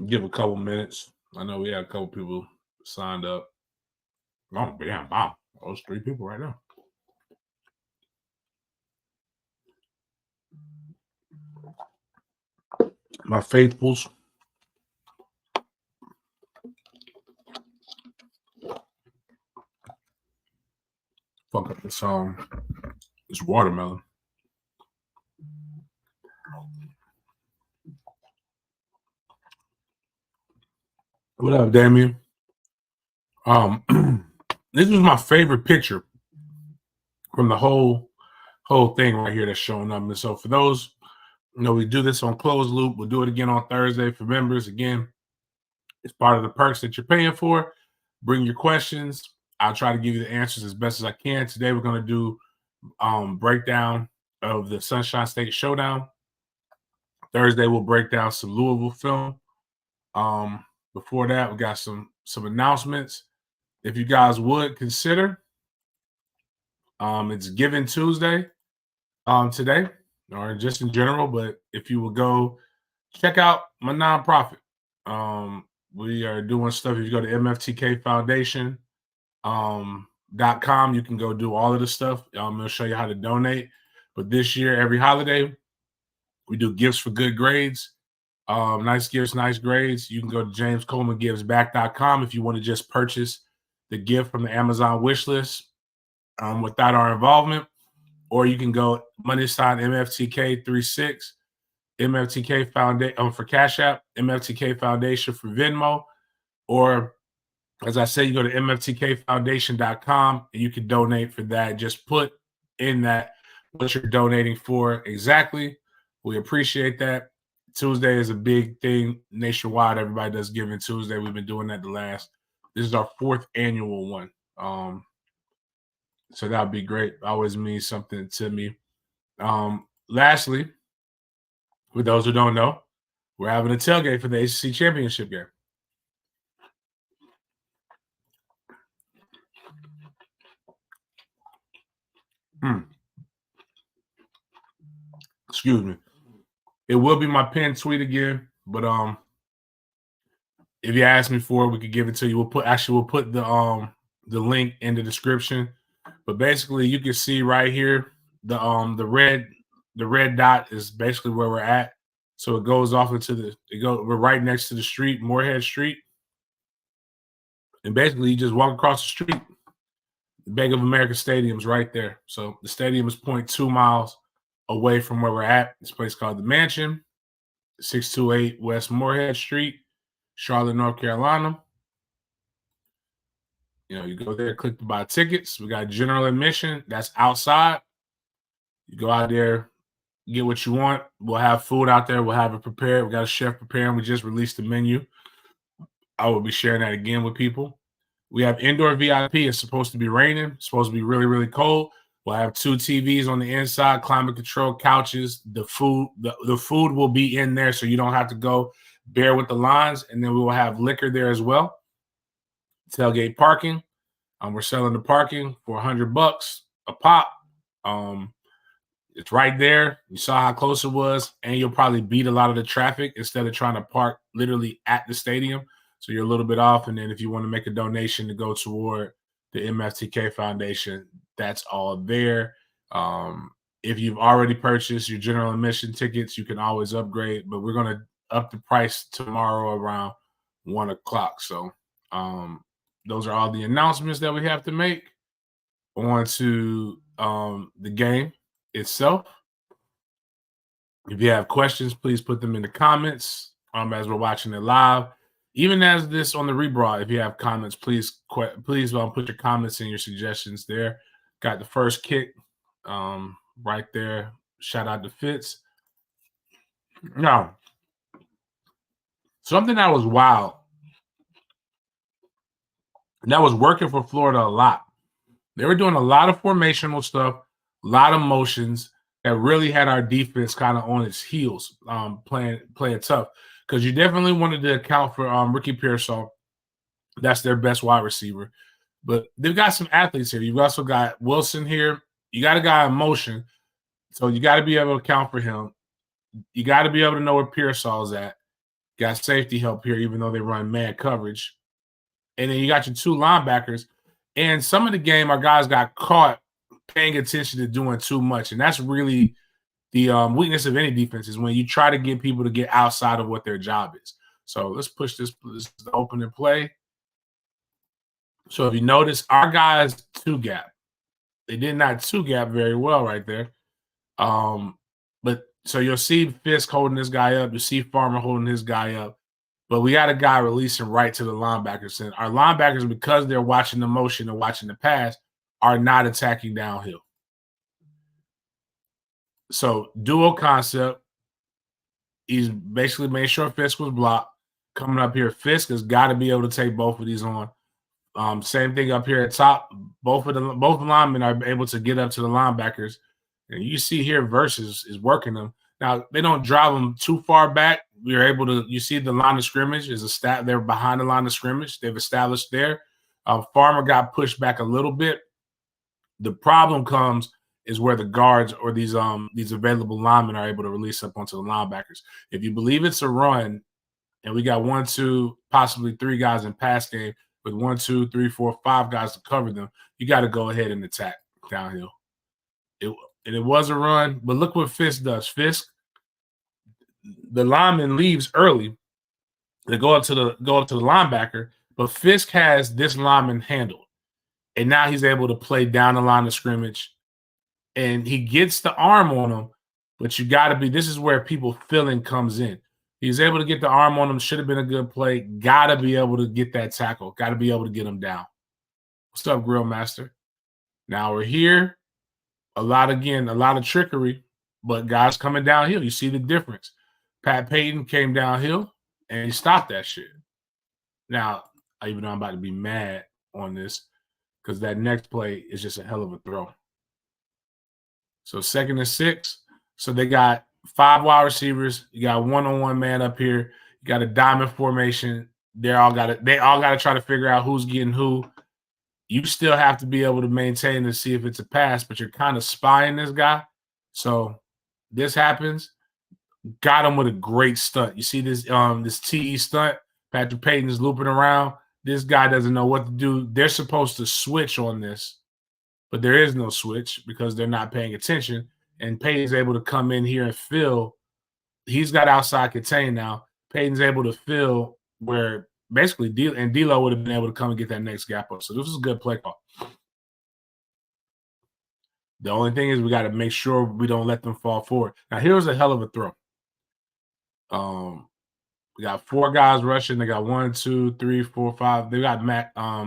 Give a couple minutes. I know we had a couple people signed up. Oh, damn, wow. Those 3 people right now. My faithfuls. Fuck up this this watermelon. What up, Damien? This was my favorite picture from the whole thing right here that's showing up. And so for those, we do this on closed loop. We'll do it again on Thursday for members. Again, it's part of the perks that you're paying for. Bring your questions. I'll try to give you the answers as best as I can. Today we're going to do breakdown of the Sunshine State Showdown. Thursday we'll break down some Louisville film. Before that, we got some announcements. If you guys would consider, it's Giving Tuesday today, or just in general. But if you will go check out my nonprofit, we are doing stuff. If you go to mftkfoundation.com, you can go do all of the stuff. I'm going to show you how to donate. But this year, every holiday, we do gifts for good grades. Nice gifts, nice grades. You can go to jamescolemangivesback.com if you want to just purchase the gift from the Amazon wish list without our involvement. Or you can go $MFTK36, MFTK Foundation for Cash App, MFTK Foundation for Venmo. Or, as I said, you go to mftkfoundation.com and you can donate for that. Just put in that what you're donating for exactly. We appreciate that. Tuesday is a big thing nationwide. Everybody does Giving Tuesday. We've been doing that this is our 4th annual one. So that would be great. Always means something to me. Lastly, for those who don't know, we're having a tailgate for the ACC Championship game. Excuse me. It will be my pinned tweet again, but if you ask me for it, we could give it to you. We'll put the link in the description. But basically, you can see right here the red dot is basically where we're at. So it goes off into we're right next to the street, Moorhead Street. And basically, you just walk across the street. The Bank of America Stadium's right there. So the stadium is 0.2 miles away from where we're at. This place called The Mansion, 628 West Moorhead Street, Charlotte, North Carolina. You go there, click to buy tickets. We got general admission. That's outside. You go out there, get what you want. We'll have food out there. We'll have it prepared. We got a chef preparing. We just released the menu. I will be sharing that again with people. We have indoor VIP. It's supposed to be raining. It's supposed to be really, really cold. We'll have 2 TVs on the inside, climate control couches. The food will be in there, so you don't have to go bear with the lines. And then we will have liquor there as well. Tailgate parking. We're selling the parking for $100 a pop. It's right there. You saw how close it was, and you'll probably beat a lot of the traffic instead of trying to park literally at the stadium. So you're a little bit off. And then if you want to make a donation to go toward the MFTK Foundation, that's all there. If you've already purchased your general admission tickets, you can always upgrade, but we're going to up the price tomorrow around 1 o'clock. So those are all the announcements that we have to make. On to the game itself. If you have questions, please put them in the comments as we're watching it live. Even as this on the rebroad, if you have comments, please put your comments and your suggestions there. Got the first kick right there. Shout out to Fitz. Now, something that was wild, and that was working for Florida a lot. They were doing a lot of formational stuff, a lot of motions that really had our defense kind of on its heels, playing tough. Because you definitely wanted to account for Ricky Pearsall. That's their best wide receiver. But they've got some athletes here. You've also got Wilson here. You got a guy in motion. So you got to be able to account for him. You got to be able to know where Pearsall's at. Got safety help here, even though they run man coverage. And then you got your two linebackers. And some of the game, our guys got caught paying attention to doing too much. And that's really the weakness of any defense, is when you try to get people to get outside of what their job is. So let's push this open and play. So if you notice, our guys two gap. They did not two gap very well right there. But so you'll see Fisk holding this guy up. You see Farmer holding his guy up. But we got a guy releasing right to the linebackers. And our linebackers, because they're watching the motion and watching the pass, are not attacking downhill. So dual concept. He's basically made sure Fisk was blocked. Coming up here, Fisk has got to be able to take both of these on. Same thing up here at top. Both linemen are able to get up to the linebackers. And you see here, Versus is working them. Now, they don't drive them too far back. We're able to, you see the line of scrimmage is a stat. They're behind the line of scrimmage. They've established there. Farmer got pushed back a little bit. The problem comes is where the guards or these available linemen are able to release up onto the linebackers. If you believe it's a run, and we got 1, 2, possibly 3 guys in pass game with 1, 2, 3, 4, 5 guys to cover them, you got to go ahead and attack downhill. It was a run, but look what Fisk does. Fisk, the lineman leaves early. They go up to the linebacker, but Fisk has this lineman handled, and now he's able to play down the line of scrimmage, and he gets the arm on him. But you got to be. This is where people feeling comes in. He's able to get the arm on him. Should have been a good play. Got to be able to get that tackle. Got to be able to get him down. What's up, Grill Master? Now we're here. A lot of trickery, but guys coming downhill. You see the difference. Pat Payton came downhill, and he stopped that shit. Now, even though I'm about to be mad on this, because that next play is just a hell of a throw. So 2nd and 6. So they got 5 wide receivers. You got one-on-one man up here. You got a diamond formation. They all got to try to figure out who's getting who. You still have to be able to maintain and see if it's a pass, but you're kind of spying this guy. So this happens. Got him with a great stunt. You see this TE stunt. Patrick Payton is looping around. This guy doesn't know what to do. They're supposed to switch on this, but there is no switch because they're not paying attention. And Payton's able to come in here and fill. He's got outside contain now. Payton's able to fill where basically D'Lo would have been able to come and get that next gap up. So this is a good play call. The only thing is we got to make sure we don't let them fall forward. Now here's a hell of a throw. We got 4 guys rushing. They got 1, 2, 3, 4, 5. They got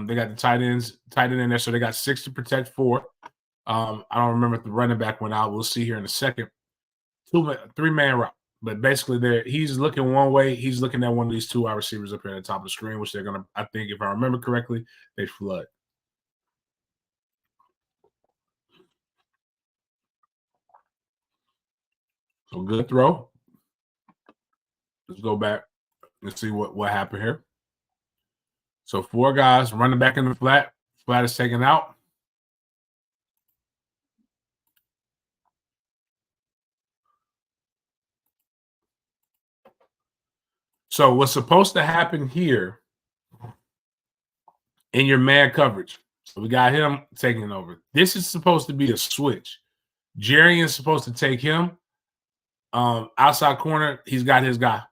they got the tight end in there, so they got 6 to protect 4. I don't remember if the running back went out. We'll see here in a second. 3-man route. But basically, he's looking one way. He's looking at one of these 2 wide receivers up here at the top of the screen, which they're going to, I think, if I remember correctly, they flood. So good throw. Let's go back and see what happened here. So 4 guys running back in the flat. Flat is taken out. So what's supposed to happen here in your man coverage, so we got him taking over. This is supposed to be a switch. Jerry is supposed to take him outside corner. He's got his guy.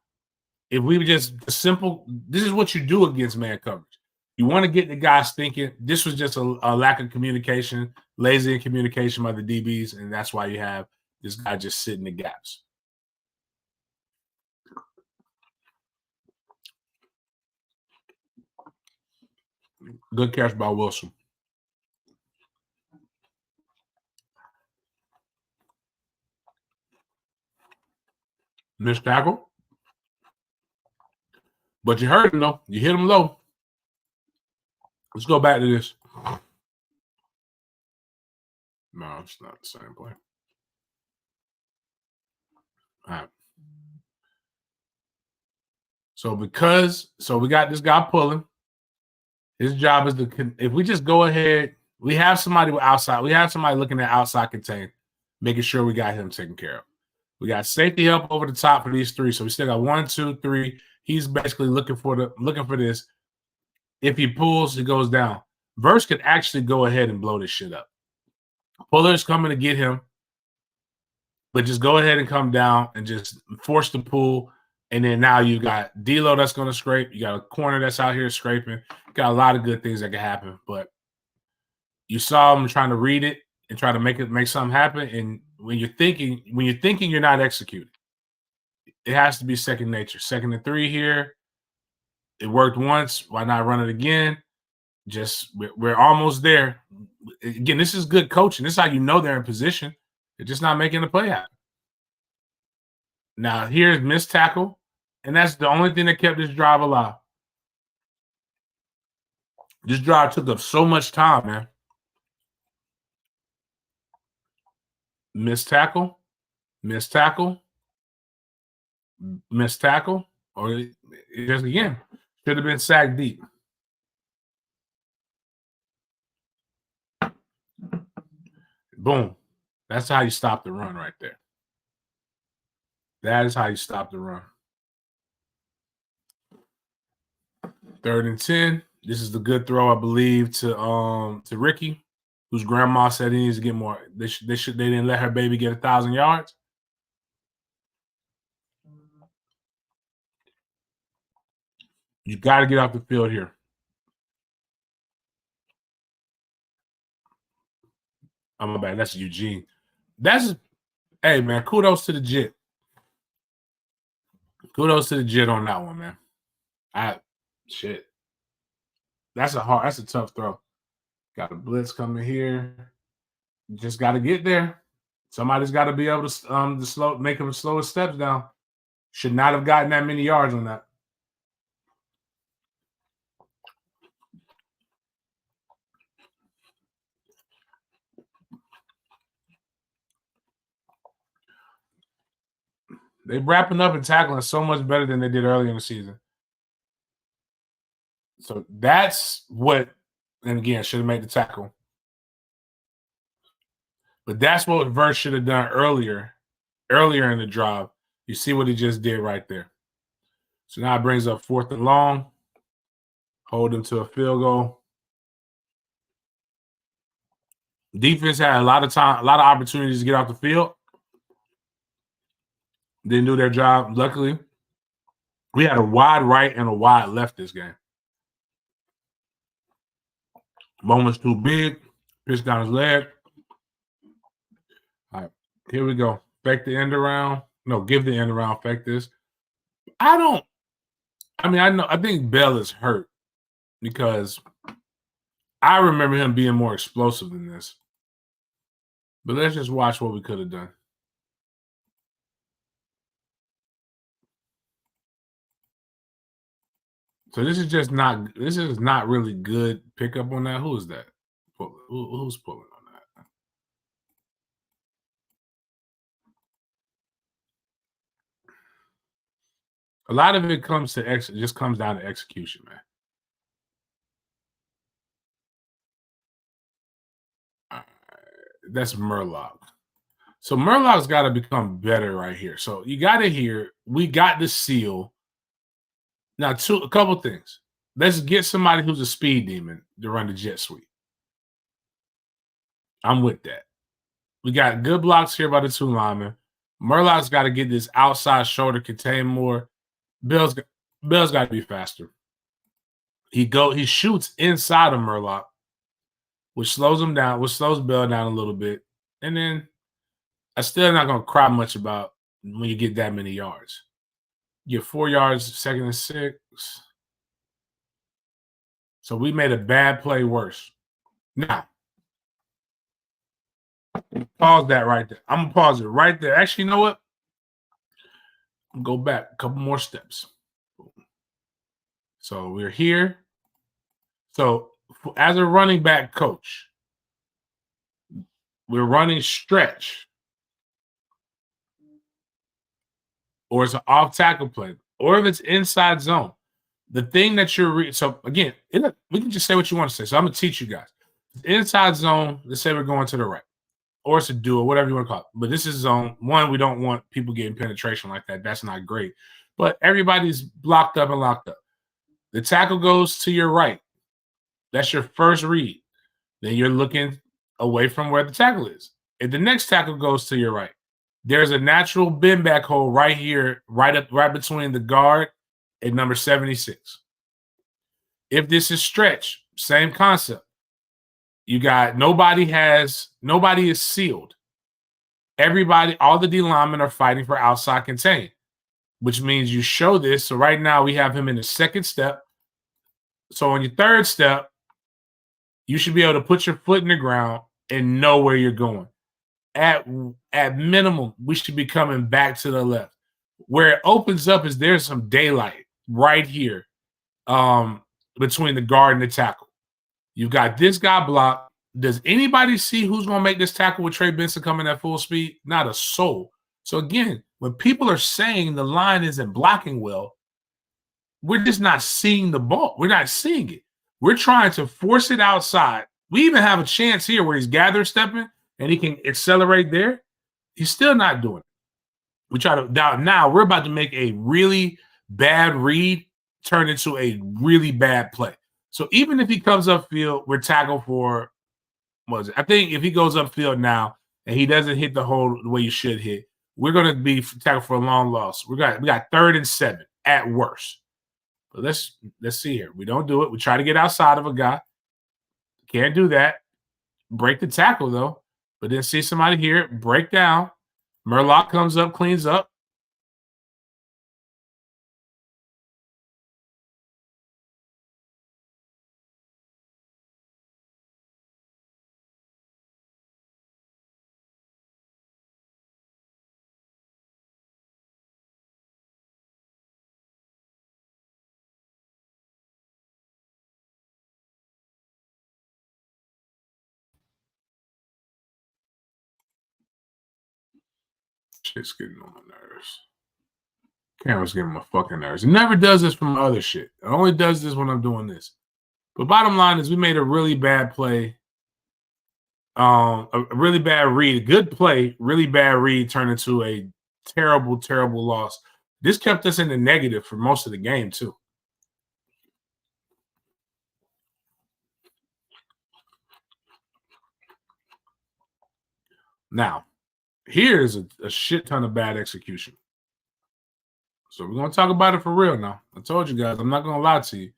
If we just simple, this is what you do against man coverage. You want to get the guys thinking. This was just a lack of communication, lazy in communication by the DBs, and that's why you have this guy just sitting the gaps. Good catch by Wilson. Missed tackle. But you heard him, though. You hit him low. Let's go back to this. No, it's not the same play. All right. So we got this guy pulling. His job is to, if we just go ahead, we have somebody with outside. We have somebody looking at outside contain, making sure we got him taken care of. We got safety help over the top for these 3. So we still got 1, 2, 3. He's basically looking for this. If he pulls, it goes down. Verse could actually go ahead and blow this shit up. Puller's coming to get him, but just go ahead and come down and just force the pull. And then now you got D'Lo that's going to scrape. You got a corner that's out here scraping. Got a lot of good things that can happen. But you saw him trying to read it and try to make something happen. And when you're thinking you're not executing, it has to be second nature. 2nd and 3 here. It worked once. Why not run it again? Just we're almost there. Again, this is good coaching. This is how you know they're in position. They're just not making the play happen. Now here's missed tackle, and that's the only thing that kept this drive alive. This drive took up so much time, man. Missed tackle, missed tackle, missed tackle, or just again should have been sacked deep. Boom. That's how you stop the run right there. That is how you stop the run. 3rd and 10. This is the good throw, I believe, to Ricky, whose grandma said he needs to get more. They didn't let her baby get 1,000 yards. You got to get off the field here. Oh, my bad. That's Eugene. Hey, man, kudos to the Jit. Kudos to the Jit on that one, man. Shit. That's a tough throw. Got a blitz coming here. Just got to get there. Somebody's got to be able to make him slow his steps down. Should not have gotten that many yards on that. They're wrapping up and tackling so much better than they did earlier in the season. So that's what, and again, should have made the tackle. But that's what Verse should have done earlier in the drive. You see what he just did right there. So now it brings up 4th and long. Hold him to a field goal. Defense had a lot of opportunities to get off the field. Didn't do their job. Luckily, we had a wide right and a wide left this game. Moment's too big. Pitch down his leg. All right, here we go. Fake the end around. No, give the end around. Fake this. I think Bell is hurt because I remember him being more explosive than this. But let's just watch what we could have done. So this is not really good pickup on that. Who is that? Who's pulling on that? A lot of it comes down to execution, man. That's Murlock. So Murlock's got to become better right here. So you got to hear, we got the seal. Now, a couple things. Let's get somebody who's a speed demon to run the jet sweep. I'm with that. We got good blocks here by the 2 linemen. Murlock's got to get this outside shoulder contain more. Bell's got to be faster. He shoots inside of Murlock, which slows him down, which slows Bell down a little bit. And then I'm still not going to cry much about when you get that many yards. You get 4 yards, 2nd and 6. So we made a bad play worse. Now, pause that right there. I'm going to pause it right there. Actually, you know what? Go back a couple more steps. So we're here. So as a running back coach, we're running stretch. Or it's an off tackle play. Or if it's inside zone. The thing that so again, we can just say what you want to say. So I'm going to teach you guys. Inside zone, let's say we're going to the right. Or it's a duo, whatever you want to call it. But this is zone 1. We don't want people getting penetration like that. That's not great. but everybody's blocked up and locked up. The tackle goes to your right. That's your first read. Then you're looking away from where the tackle is. If the next tackle goes to your right, there's a natural bend back hole right here, right between the guard and number 76. If this is stretch, same concept. You got nobody is sealed. Everybody, all the D linemen are fighting for outside contain, which means you show this. So right now we have him in the second step. So on your third step, you should be able to put your foot in the ground and know where you're going. At minimum, we should be coming back to the left. Where it opens up is there's some daylight right here between the guard and the tackle. You've got this guy blocked. Does anybody see who's going to make this tackle with Trey Benson coming at full speed? Not a soul. So again, when people are saying the line isn't blocking well, we're just not seeing the ball. We're not seeing it. We're trying to force it outside. We even have a chance here where he's gather stepping and he can accelerate there. He's still not doing it. We try to now we're about to make a really bad read turn into a really bad play. So even if he comes upfield, we're tackled for what was it? I think if he goes upfield now and he doesn't hit the hole the way you should hit, we're going to be tackled for a long loss. We got 3rd and 7 at worst. But let's see here. We don't do it. We try to get outside of a guy. Can't do that. Break the tackle though. But then see somebody here break down. Murlock comes up, cleans up. Shit's getting on my nerves. Camera's getting my fucking nerves. It never does this from other shit. It only does this when I'm doing this. But bottom line is we made a really bad play. A really bad read. Good play, really bad read turned into a terrible, terrible loss. This kept us in the negative for most of the game, too. Now, here's a shit ton of bad execution. So we're going to talk about it for real now. I told you guys, I'm not going to lie to you.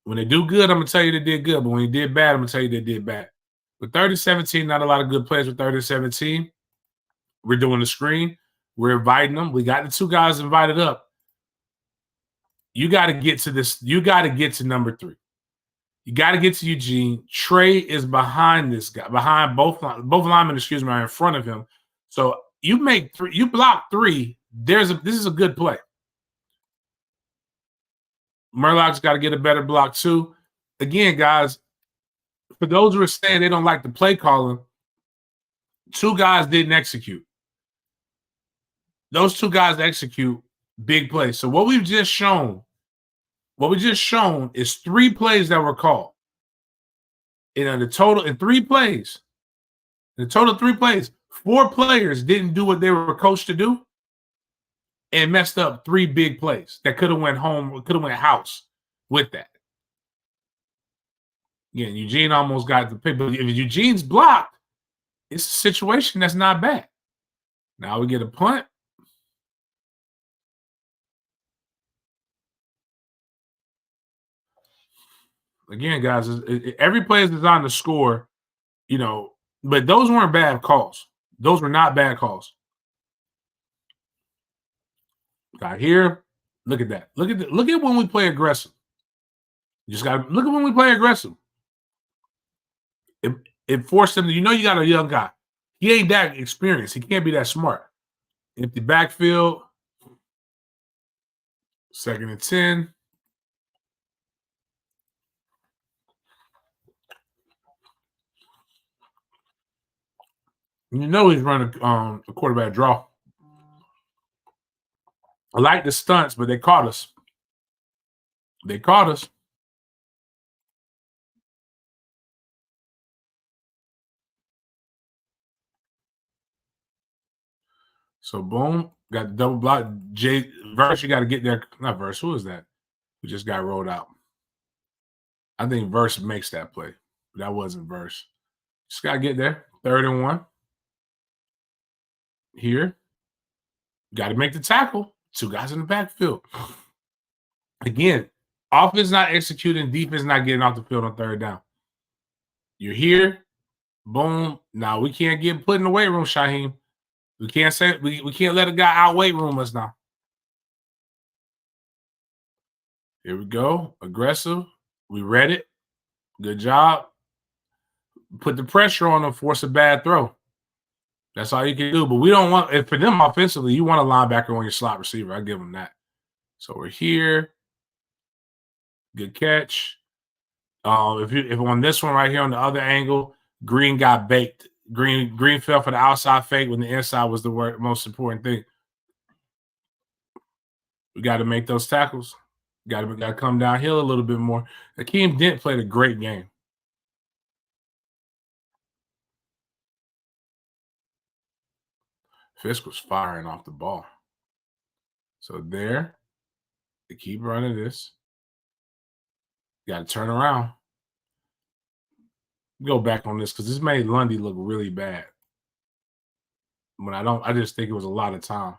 When they do good, I'm going to tell you they did good. But when they did bad, I'm going to tell you they did bad. With 30-17, not a lot of good plays with 30-17. We're doing the screen. We're inviting them. We got the 2 guys invited up. You got to get to this. You got to get to number 3. You got to get to Eugene. Trey is behind this guy, behind both linemen, are in front of him. So you make 3, you block 3. This is a good play. Murlock's got to get a better block too. Again, guys, for those who are saying they don't like the play calling, 2 guys didn't execute. Those 2 guys execute big plays. So what we've just shown is 3 plays that were called. In the total, in 3 plays, 3 plays, 4 players didn't do what they were coached to do and messed up 3 big plays that could have went home, could have went house with that. Again, Eugene almost got the pick, but if Eugene's blocked, it's a situation that's not bad. Now we get a punt. Again, guys, every play is designed to score, but those weren't bad calls. Those were not bad calls. Got here. Look at that. Look at when we play aggressive. You just got to look at when we play aggressive. It forced him to, you got a young guy. He ain't that experienced. He can't be that smart. Empty backfield. 2nd and 10. He's running a quarterback draw. I like the stunts, but they caught us. So boom, got the double block. Verse, you got to get there. Not Verse. Who is that? Who just got rolled out? I think Verse makes that play. That wasn't Verse. Just got to get there. 3rd and 1. Here. Got to make the tackle. 2 guys in the backfield. Again, offense not executing, defense not getting off the field on 3rd down. You're here. Boom. Now we can't get put in the weight room, Shaheem. We can't say we can't let a guy out weight room us now. Here we go. Aggressive. We read it. Good job. Put the pressure on them, force a bad throw. That's all you can do. But we don't want, if for them offensively, you want a linebacker on your slot receiver. I give them that. So we're here. Good catch. If on this one right here on the other angle, Green got baked. Green fell for the outside fake when the inside was the most important thing. We got to make those tackles. Got to come downhill a little bit more. Akeem Dent played a great game. Fisk was firing off the ball. So there, they keep running this. Got to turn around. Go back on this because this made Lundy look really bad. When I just think it was a lot of time.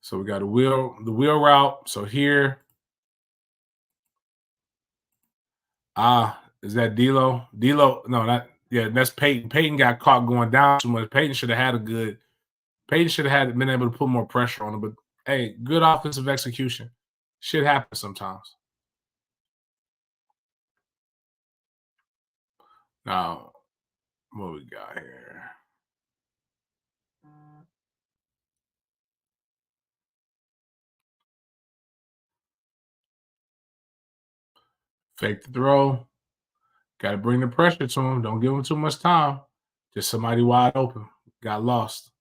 So we got the wheel route. So here, is that D'Lo? D'Lo, no, that's Peyton. Peyton got caught going down too much. Peyton should have been able to put more pressure on him. But hey, good offensive execution. Shit happens sometimes. Now, what we got here? Fake the throw. Got to bring the pressure to him. Don't give him too much time. Just somebody wide open. Got lost.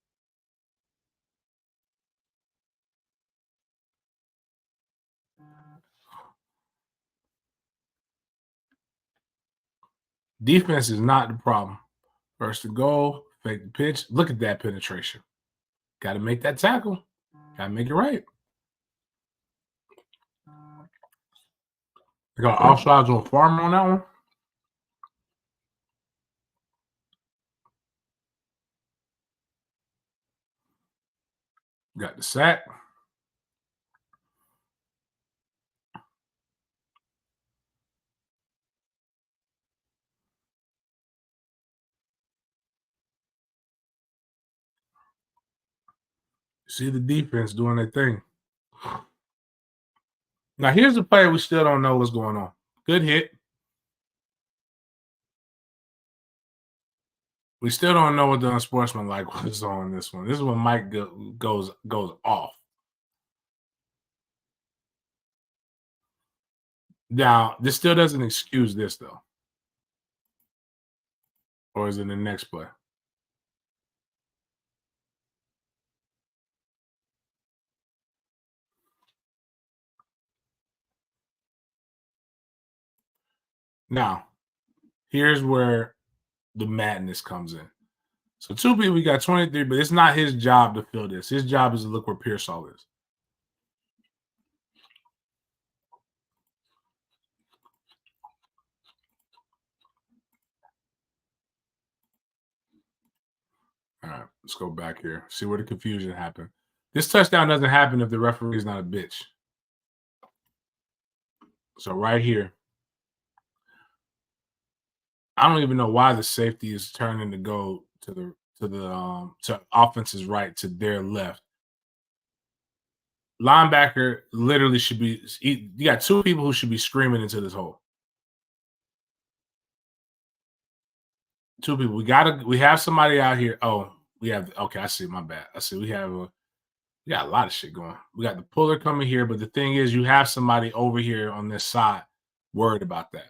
Defense is not the problem. First to goal, fake the pitch. Look at that penetration. Got to make that tackle. Got to make it right. They got offsides on Farmer on that one. Got the sack. See the defense doing their thing. Now, here's the player we still don't know what's going on. Good hit. We still don't know what the unsportsmanlike was on this one. This is when Mike goes off. Now, this still doesn't excuse this, though. Or is it the next play? Now, here's where the madness comes in. So 2 people, we got 23, but it's not his job to fill this. His job is to look where Pearsall is. All right, let's go back here. See where the confusion happened. This touchdown doesn't happen if the referee is not a bitch. So right here, I don't even know why the safety is turning to go to offense's right to their left. Linebacker literally should be. You got 2 people who should be screaming into this hole. 2 people. We have somebody out here. Oh, we have. Okay, I see. My bad. I see. We got a lot of shit going. We got the puller coming here, but the thing is, you have somebody over here on this side worried about that.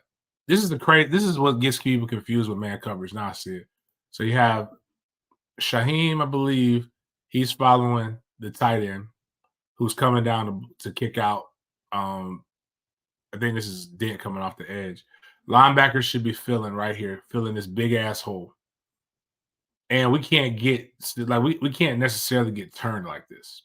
This is what gets people confused with man coverage. Now I see it. So you have Shaheem, I believe he's following the tight end who's coming down to kick out. I think this is Dent coming off the edge. Linebackers should be filling right here, filling this big ass hole. and we can't get like we can't necessarily get turned like this.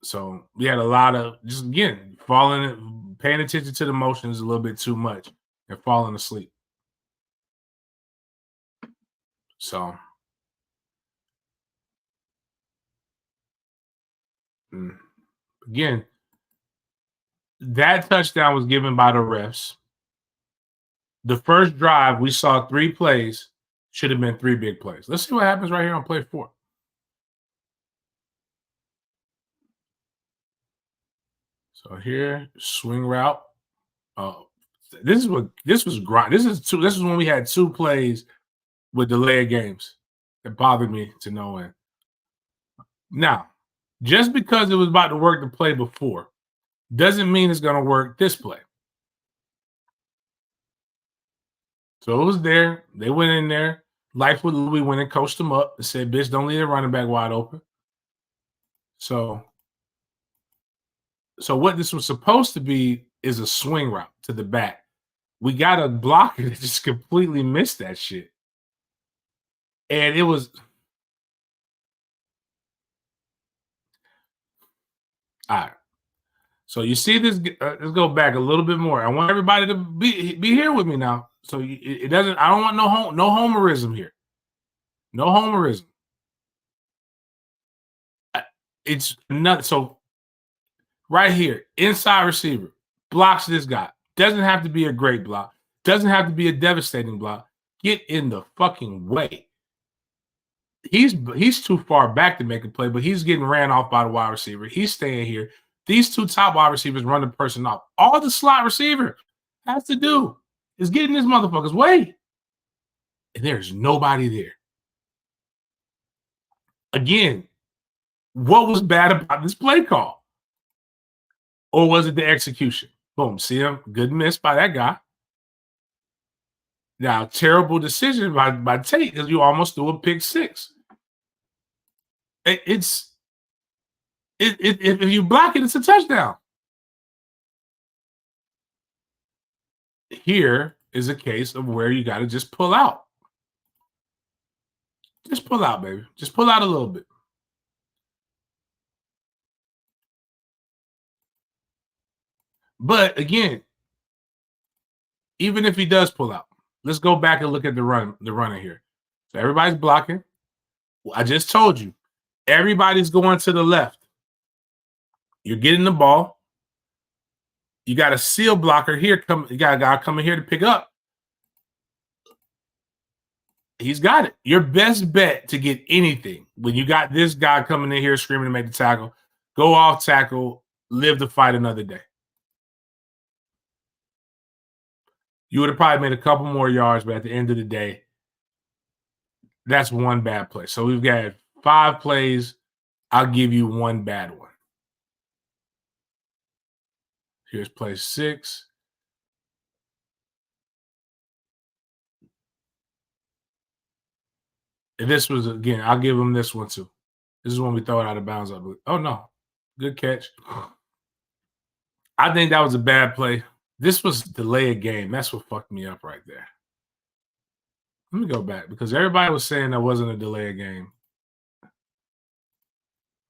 So we had a lot of just again falling, paying attention to the motions a little bit too much, and falling asleep. So mm, again, that touchdown was given by the refs. The first drive we saw 3 plays, should have been 3 big plays. Let's see what happens right here on play 4. So here, swing route. Oh, this was grind. This is when we had 2 plays with delay of games. It bothered me to no end. Now, just because it was about to work the play before, doesn't mean it's going to work this play. So it was there. They went in there. Life with Louis went and coached them up and said, "Bitch, don't leave the running back wide open." So, so what this was supposed to be is a swing route to the back. We got a blocker that just completely missed that shit, and it was all right. So you see this. Let's go back a little bit more. I want everybody to be here with me now. So it doesn't. I don't want no homerism here. No homerism. It's not so. Right here, inside receiver blocks this guy. Doesn't have to be a great block. Doesn't have to be a devastating block. Get in the fucking way. He's too far back to make a play, but he's getting ran off by the wide receiver. He's staying here. These 2 top wide receivers run the person off. All the slot receiver has to do is get in this motherfucker's way. And there's nobody there. Again, what was bad about this play call? Or was it the execution? Boom. See him? Good miss by that guy. Now, terrible decision by Tate because you almost threw a pick 6. If you block it, it's a touchdown. Here is a case of where you got to just pull out. Just pull out, baby. Just pull out a little bit. But again, even if he does pull out, let's go back and look at the runner here. So everybody's blocking. I just told you, everybody's going to the left. You're getting the ball. You got a seal blocker here. You got a guy coming here to pick up. He's got it. Your best bet to get anything when you got this guy coming in here screaming to make the tackle, go off tackle, live to fight another day. You would have probably made a couple more yards, but at the end of the day, that's one bad play. So we've got 5 plays. I'll give you 1 bad one. Here's play 6. And this was, again, I'll give him this one too. This is when we throw it out of bounds. Oh, no. Good catch. I think that was a bad play. This was delay a game. That's what fucked me up right there. Let me go back because everybody was saying that wasn't a delay a game.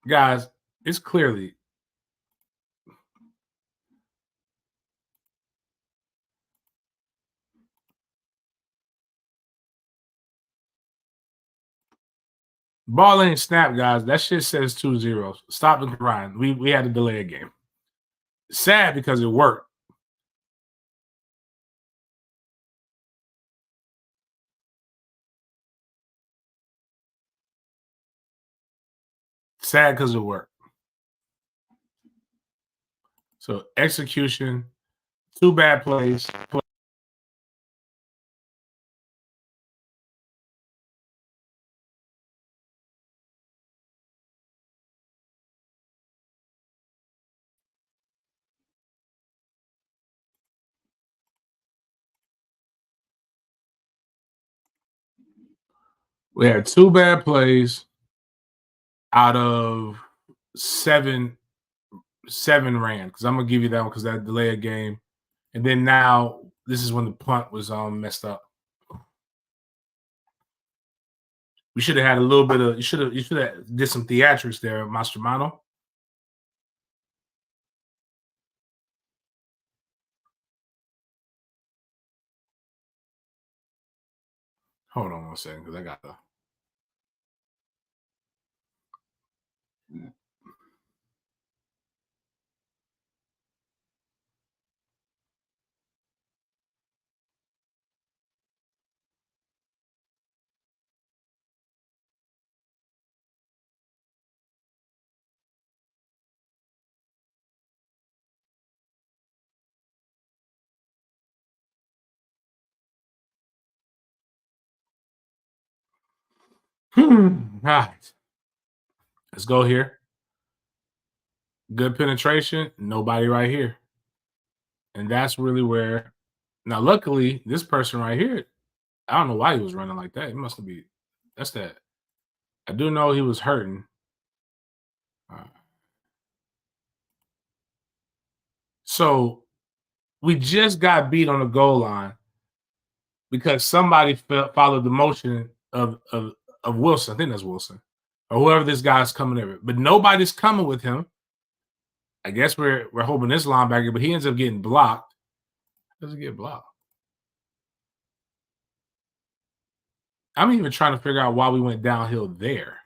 Guys, it's clearly ball ain't snap, guys. That shit says 2-0. Stop the grind. We had to delay a game. Sad because it worked. Sad because it worked. So execution, 2 bad plays. We had 2 bad plays out of 7 ran because I'm gonna give you that one because that delay a game. And then now this is when the punt was messed up. We should have had a little bit of. You should have did some theatrics there, Mastermano. Hold on 1 second, because I got the. All right, let's go here. Good penetration. Nobody right here, and that's really where. Now, luckily, this person right here. I don't know why he was running like that. It must be. That's that. I do know he was hurting. Uh, so we just got beat on the goal line because somebody followed the motion of Wilson. I think that's Wilson or whoever this guy's coming in. But nobody's coming with him. I guess we're hoping this linebacker, but he ends up getting blocked. How does he get blocked? I'm even trying to figure out why we went downhill there.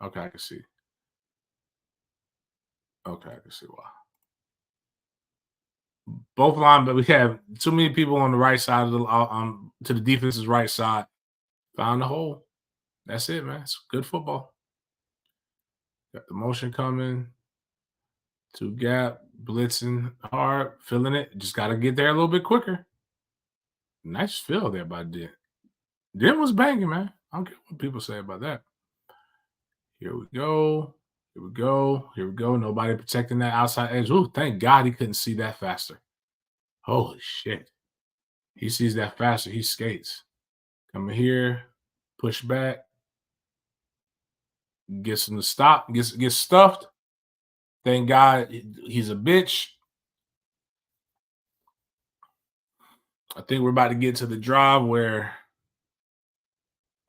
Okay, I can see. Okay, I can see why. Both line, but we have too many people on the right side of the to the defense's right side. Found the hole. That's it, man. It's good football. Got the motion coming. Two gap, blitzing hard, feeling it. Just got to get there a little bit quicker. Nice fill there by Den. Den was banging, man. I don't care what people say about that. Here we go. Here we go. Here we go. Nobody protecting that outside edge. Ooh, thank God he couldn't see that faster. Holy shit. He sees that faster. He skates. Coming here, push back, gets him to stop, gets stuffed. Thank God he's a bitch. I think we're about to get to the drive where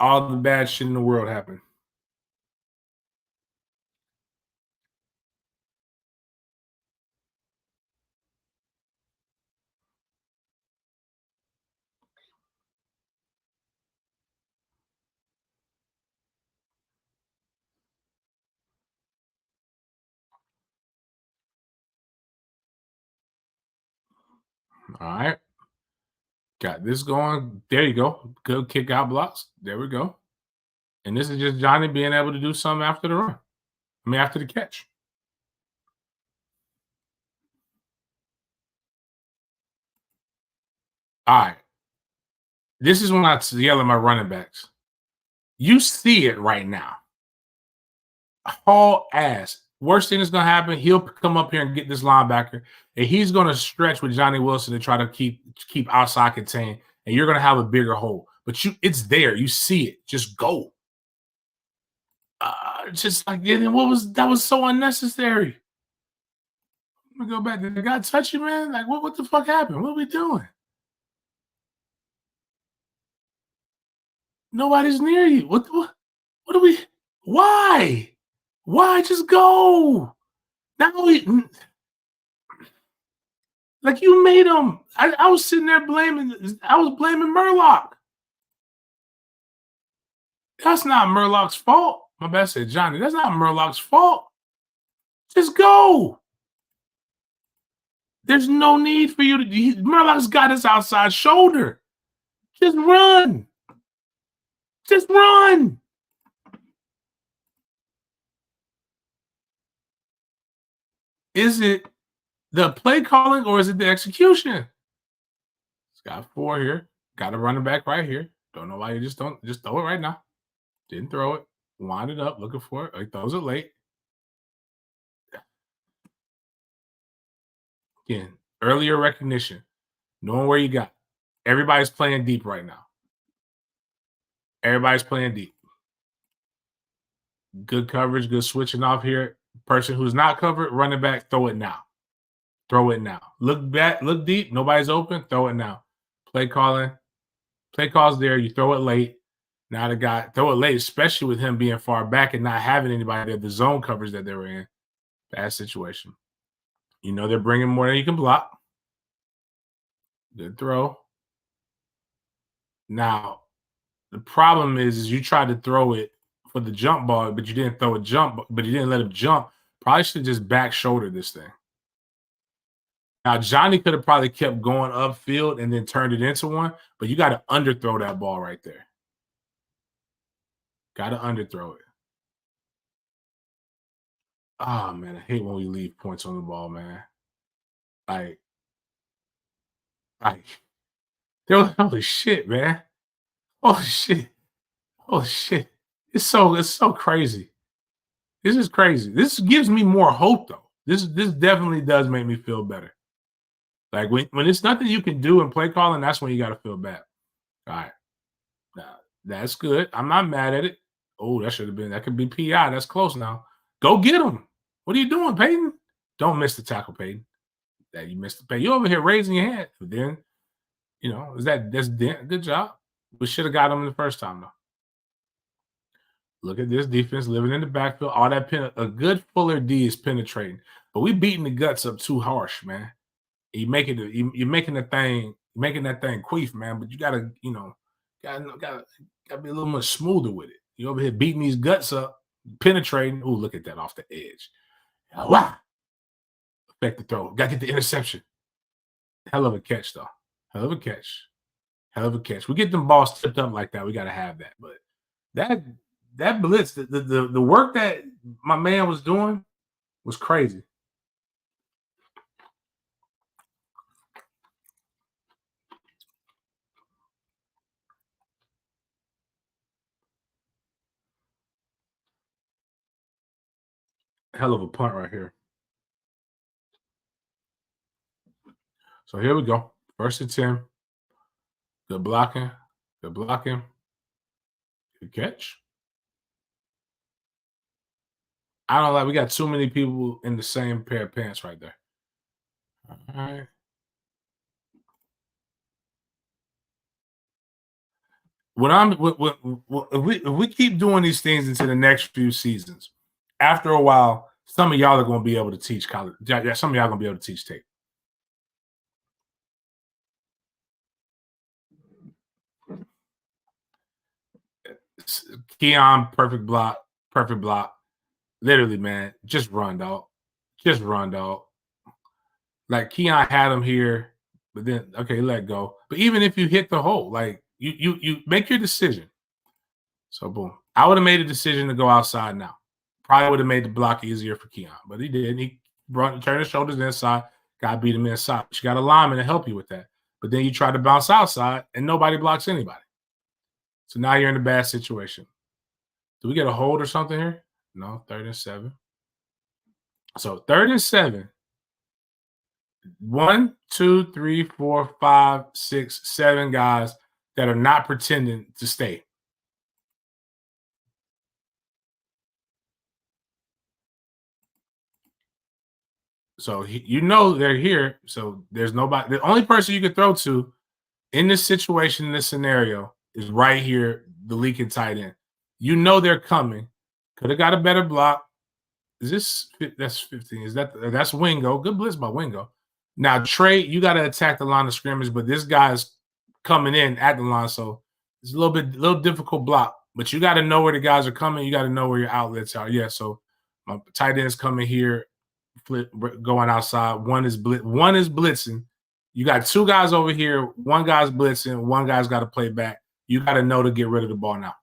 all the bad shit in the world happened. All right. Got this going. There you go. Good kick out blocks. There we go. And this is just Johnny being able to do something after the run. I mean, after the catch. All right. This is when I yell at my running backs. You see it right now. Haul ass. Worst thing that's gonna happen, he'll come up here and get this linebacker, and he's gonna stretch with Johnny Wilson to try to keep outside contained, and you're gonna have a bigger hole. But it's there. You see it. Just go. Just like what was that was so unnecessary. I'm gonna go back. Did the guy touch you, man? Like what the fuck happened? What are we doing? Nobody's near you. What are we? Why? Why just go? Now we like you made him. I was sitting there blaming. I was blaming Murlock. That's not Murlock's fault. My bad said Johnny. That's not Murlock's fault. Just go. There's no need for you to. Murlock's got his outside shoulder. Just run. Just run. Is it the play calling or is it the execution? It's got 4 here. Got a running back right here. Don't know why you don't just throw it right now. Didn't throw it. Wind it up, looking for it. He throws it late. Again, earlier recognition, knowing where you got. Everybody's playing deep right now. Everybody's playing deep. Good coverage, good switching off here. Person who's not covered, running back, throw it now. Throw it now. Look back, look deep. Nobody's open. Throw it now. Play calling. Play calls there. You throw it late. Now the guy throw it late, especially with him being far back and not having anybody there. The zone coverage that they were in, bad situation. You know they're bringing more than you can block. Good throw. Now the problem is you tried to throw it for the jump ball, but you didn't throw a jump, but you didn't let him jump. Probably should have just back shouldered this thing. Now Johnny could have probably kept going upfield and then turned it into one, but you got to underthrow that ball right there. Got to underthrow it. Oh man, I hate when we leave points on the ball, man. Like, like, holy shit, man. Holy shit. Holy shit. It's so crazy. This is crazy. This gives me more hope though. This definitely does make me feel better. Like when it's nothing you can do in play calling, that's when you got to feel bad. All right. Now, that's good. I'm not mad at it. Oh, that could be PI. That's close now. Go get him. What are you doing, Peyton? Don't miss the tackle, Peyton. That you missed the pay. You over here raising your hand. But then, good job. We should have got him the first time though. Look at this defense living in the backfield. All that a good Fuller D is penetrating, but we beating the guts up too harsh, man. You're making that thing queef, man. But you gotta, gotta be a little much smoother with it. You over here beating these guts up, penetrating. Oh, look at that off the edge. Wow. Affect the throw. Gotta get the interception. Hell of a catch, though. Hell of a catch. Hell of a catch. We get them balls tipped up like that. We gotta have that. But that that blitz, the work that my man was doing was crazy. Hell of a punt right here. So here we go. First and 10. Good blocking. Good blocking. Good catch. I don't like we got too many people in the same pair of pants right there. All right. When I'm if we keep doing these things into the next few seasons, after a while, some of y'all are going to be able to teach college. Yeah, some of y'all going to be able to teach tape. Keon, perfect block, perfect block. Literally, man, just run, dog. Just run, dog. Like Keon had him here, but then okay, let go. But even if you hit the hole, like you make your decision. So boom. I would have made a decision to go outside now. Probably would have made the block easier for Keon, but he did. He turned his shoulders inside, got beat him inside. But you got a lineman to help you with that. But then you try to bounce outside and nobody blocks anybody. So now you're in a bad situation. Do we get a hold or something here? No, 3rd and 7. So 3rd and 7. 1, 2, 3, 4, 5, 6, 7 guys that are not pretending to stay. So they're here. So there's nobody. The only person you could throw to in this situation, in this scenario, is right here, the leaking tight end. You know they're coming. Could have got a better block. That's 15? That's Wingo? Good blitz by Wingo. Now Trey, you got to attack the line of scrimmage, but this guy's coming in at the line, so it's a little difficult block. But you got to know where the guys are coming. You got to know where your outlets are. Yeah, so my tight end's coming here, going outside. One is blitzing. You got 2 guys over here. One guy's blitzing. One guy's got to play back. You got to know to get rid of the ball now.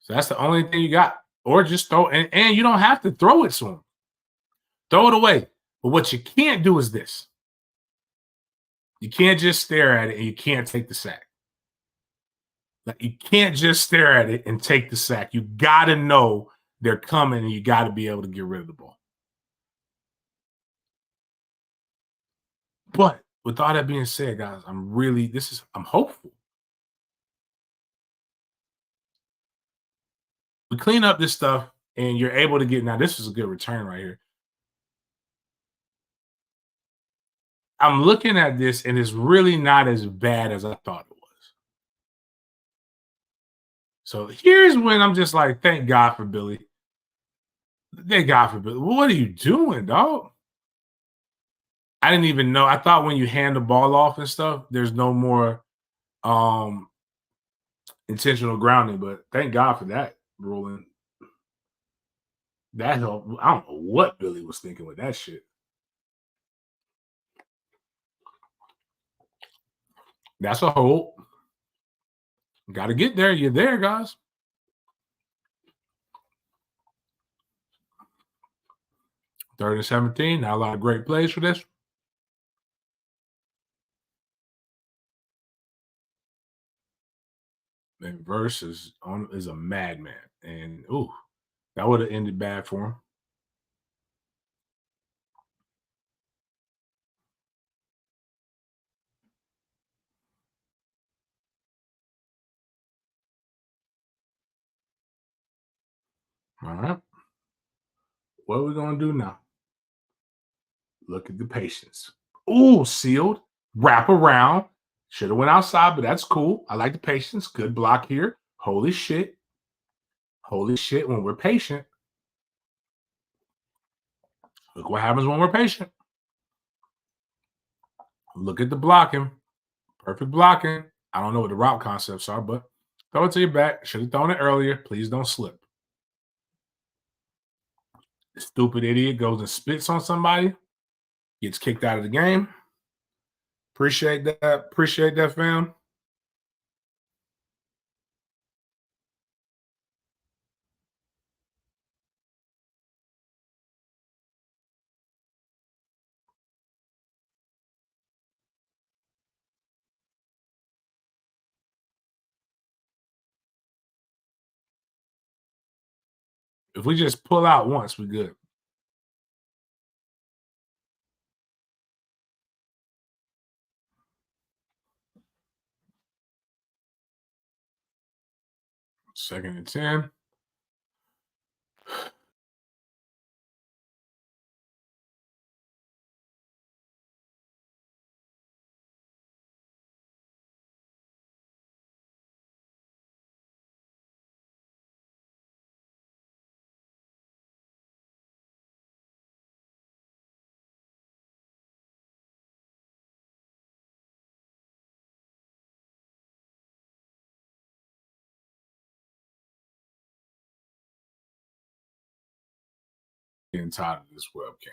So that's the only thing you got. Or just throw, and you don't have to throw it to him. Throw it away. But what you can't do is this. You can't just stare at it and you can't take the sack. Like you can't just stare at it and take the sack. You got to know they're coming and you got to be able to get rid of the ball. But with all that being said, guys, I'm hopeful. We clean up this stuff and you're able to get, now this is a good return right here. I'm looking at this and it's really not as bad as I thought it was. So here's when I'm just like, thank God for Billy. Thank God for Billy. What are you doing, dog? I didn't even know. I thought when you hand the ball off and stuff, there's no more um intentional grounding, but thank God for that ruling. That helped. I don't know what Billy was thinking with that shit. That's a hold. Got to get there. You're there, guys. Third and 17. Not a lot of great plays for this. And Verse is a madman. And ooh, that would have ended bad for him. All right. What are we gonna do now? Look at the patience. Ooh, sealed. Wrap around. Should have went outside, but that's cool. I like the patience. Good block here. Holy shit. Holy shit. When we're patient, look what happens when we're patient. Look at the blocking. Perfect blocking. I don't know what the route concepts are, but throw it to your back. Should have thrown it earlier. Please don't slip. Stupid idiot goes and spits on somebody, gets kicked out of the game. Appreciate that. Appreciate that, fam. If we just pull out once, we're good. Second and 10. Getting tired of this webcam.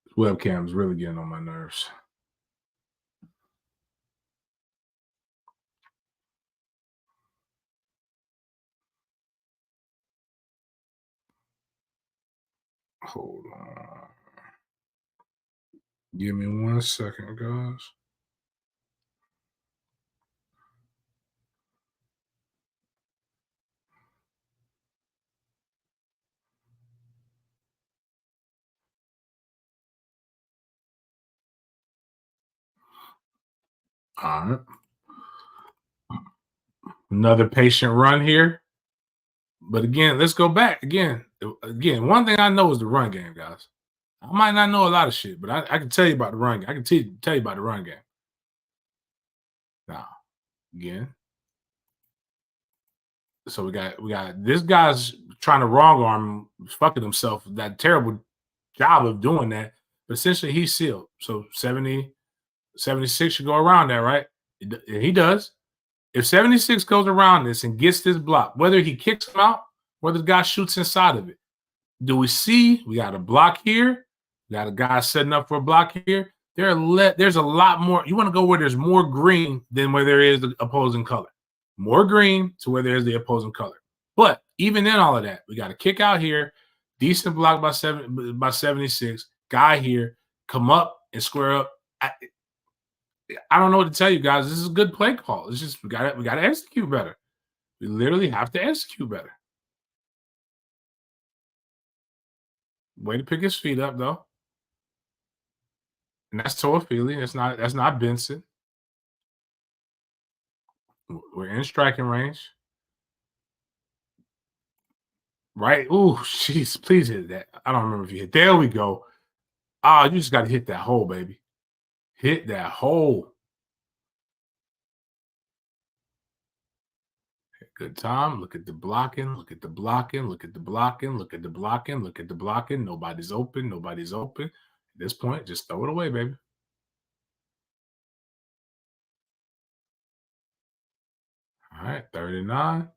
This webcam is really getting on my nerves. Hold on. Give me 1 second, guys. All right. Another patient run here. But again, let's go back again. Again, one thing I know is the run game, guys. I might not know a lot of shit, but I can tell you about the run game. I can tell you about the run game. Now, again. So we got this guy's trying to wrong arm, fucking himself. That terrible job of doing that. But essentially, he's sealed. So 70, 76 should go around that, right? He does. If 76 goes around this and gets this block, whether he kicks him out, whether the guy shoots inside of it, do we see we got a block here? We got a guy setting up for a block here. There's a lot more. You want to go where there's more green than where there is the opposing color. More green to where there's the opposing color. But even in all of that, we got a kick out here, decent block by 76. Guy here, come up and square up. I don't know what to tell you guys. This is a good play call. It's just we gotta execute better. We literally have to execute better. Way to pick his feet up though. And that's Toafili. That's not Benson. We're in striking range. Right? Ooh, jeez, please hit that. I don't remember if you hit. There we go. Ah, you just got to hit that hole, baby. Hit that hole. Good time. Look at the blocking. Look at the blocking. Look at the blocking. Look at the blocking. Look at the blocking. Nobody's open. Nobody's open. At this point, just throw it away, baby. All right, 39.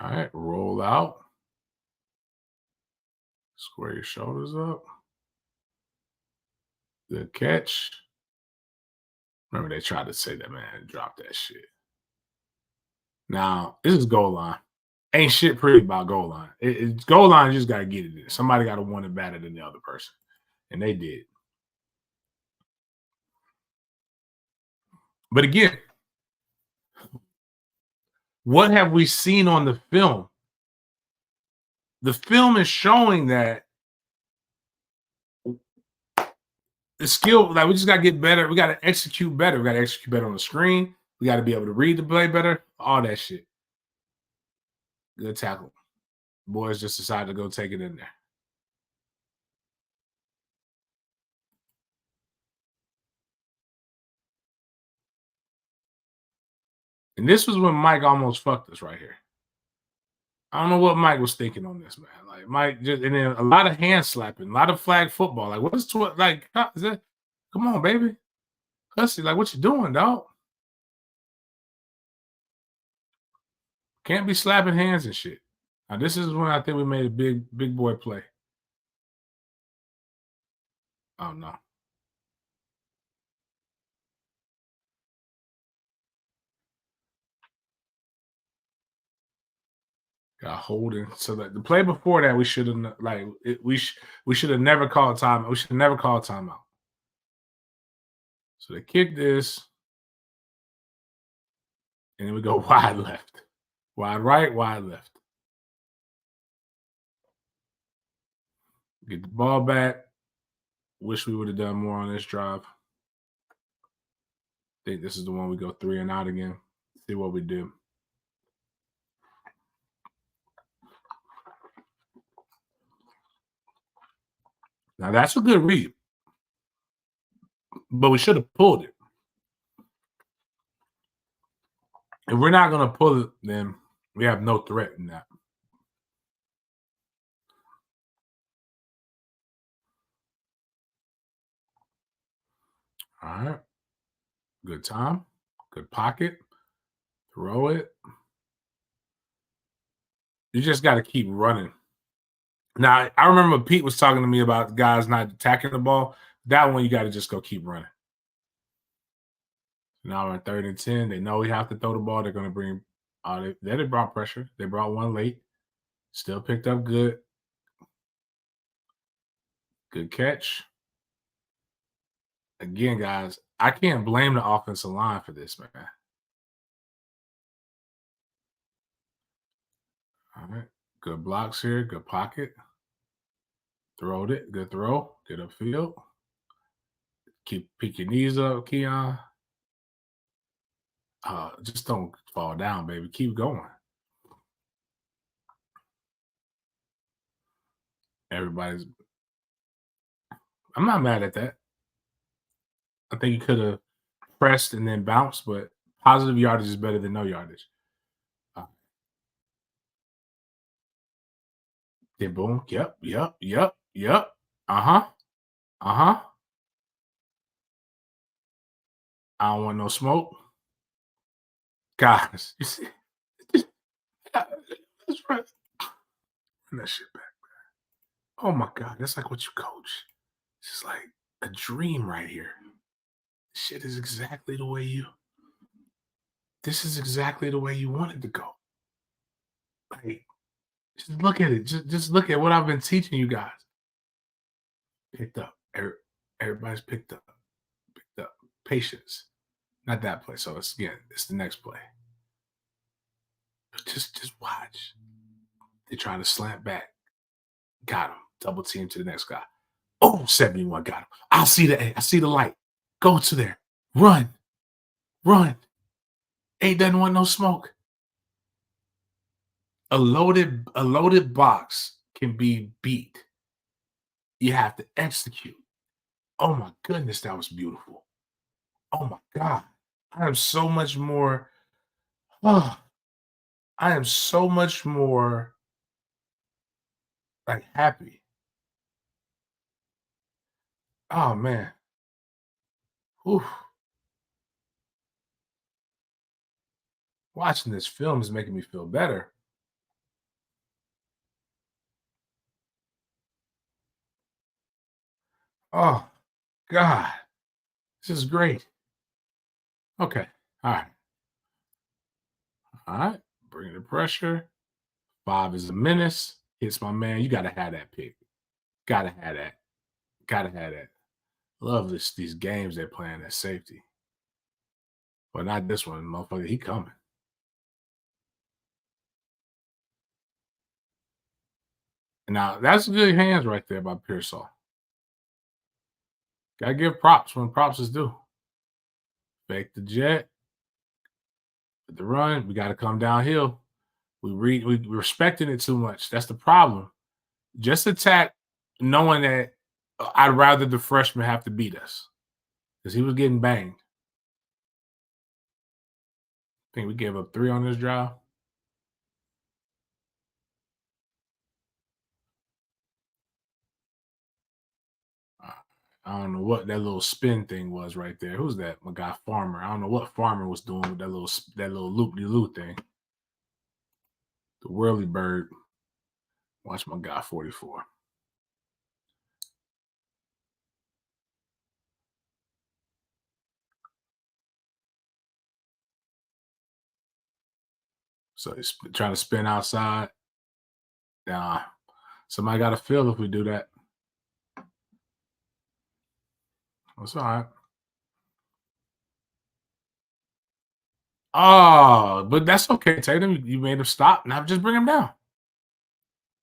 All right, roll out. Square your shoulders up. Good catch. Remember, they tried to say that, man. Drop that shit. Now, this is goal line. Ain't shit pretty about goal line. It's goal line, you just got to get it in. Somebody got to want it better than the other person. And they did. But again, what have we seen on the film? The film is showing that the skill, like we just got to get better. We got to execute better. We got to execute better on the screen. We got to be able to read the play better. All that shit. Good tackle. Boys just decided to go take it in there. And this was when Mike almost fucked us right here. I don't know what Mike was thinking on this, man. Like Mike just, and then a lot of hand slapping, a lot of flag football. Like, what's like? Is that? Come on, baby, Hussy. Like, what you doing, dog? Can't be slapping hands and shit. Now, this is when I think we made a big boy play. Oh no, got holding. So that the play before that, we should have like we should have never called time. We should have never called timeout. So they kick this, and then we go wide left, wide right, wide left. Get the ball back. Wish we would have done more on this drive. Think this is the one we go 3 and out again. See what we do. Now that's a good read, but we should have pulled it. If we're not gonna pull it, then we have no threat in that. All right. Good time. Good pocket. Throw it. You just got to keep running. Now, I remember Pete was talking to me about guys not attacking the ball. That one, you got to just go keep running. Now we're in 3rd and 10. They know we have to throw the ball. They're going to bring, they brought pressure. They brought one late. Still picked up good. Good catch. Again, guys, I can't blame the offensive line for this, man. All right. Good blocks here. Good pocket. Throwed it. Good throw. Get upfield. Pick your knees up, Keon. Just don't fall down, baby. Keep going. Everybody's. I'm not mad at that. I think you could have pressed and then bounced, but positive yardage is better than no yardage. Uh, then boom. Yep. Yep. Yep. Yep. Uh huh. Uh huh. I don't want no smoke. Guys, you see, that's right. Run that shit back. Oh my God, that's like what you coach. It's just like a dream right here. Shit is exactly the way you. This is exactly the way you wanted to go. Like, just look at it. Just look at what I've been teaching you guys. Picked up. Everybody's picked up. Picked up. Patience. Not that play. So it's the next play. But just watch. They're trying to slant back. Got him. Double team to the next guy. Oh, 71 got him. I see the light. Go to there. Run. Run. 8 doesn't want no smoke. A loaded box can be beat. You have to execute. Oh my goodness, that was beautiful. Oh my God. I am so much more. Oh, I am so much more like happy. Oh man. Whew. Watching this film is making me feel better. Oh God. This is great. Okay. All right. All right. Bring the pressure. 5 is a menace. Hits my man. You gotta have that pick. Gotta have that. Gotta have that. Love these games they're playing at safety. But not this one, motherfucker. He coming. Now that's good hands right there by Pearsall. Gotta give props when props is due. Fake the jet, the run. We gotta come downhill. We respecting it too much. That's the problem. Just attack, knowing that I'd rather the freshman have to beat us because he was getting banged. I think we gave up 3 on this drive. Uh, I don't know what that little spin thing was right there. Who's that? My guy Farmer. I don't know what Farmer was doing with that little loop de loop thing. The whirly bird. Watch my guy 44. So he's trying to spin outside. Nah, somebody got to feel if we do that. That's all right. Oh, but that's okay, Tatum. You made him stop. Now just bring him down.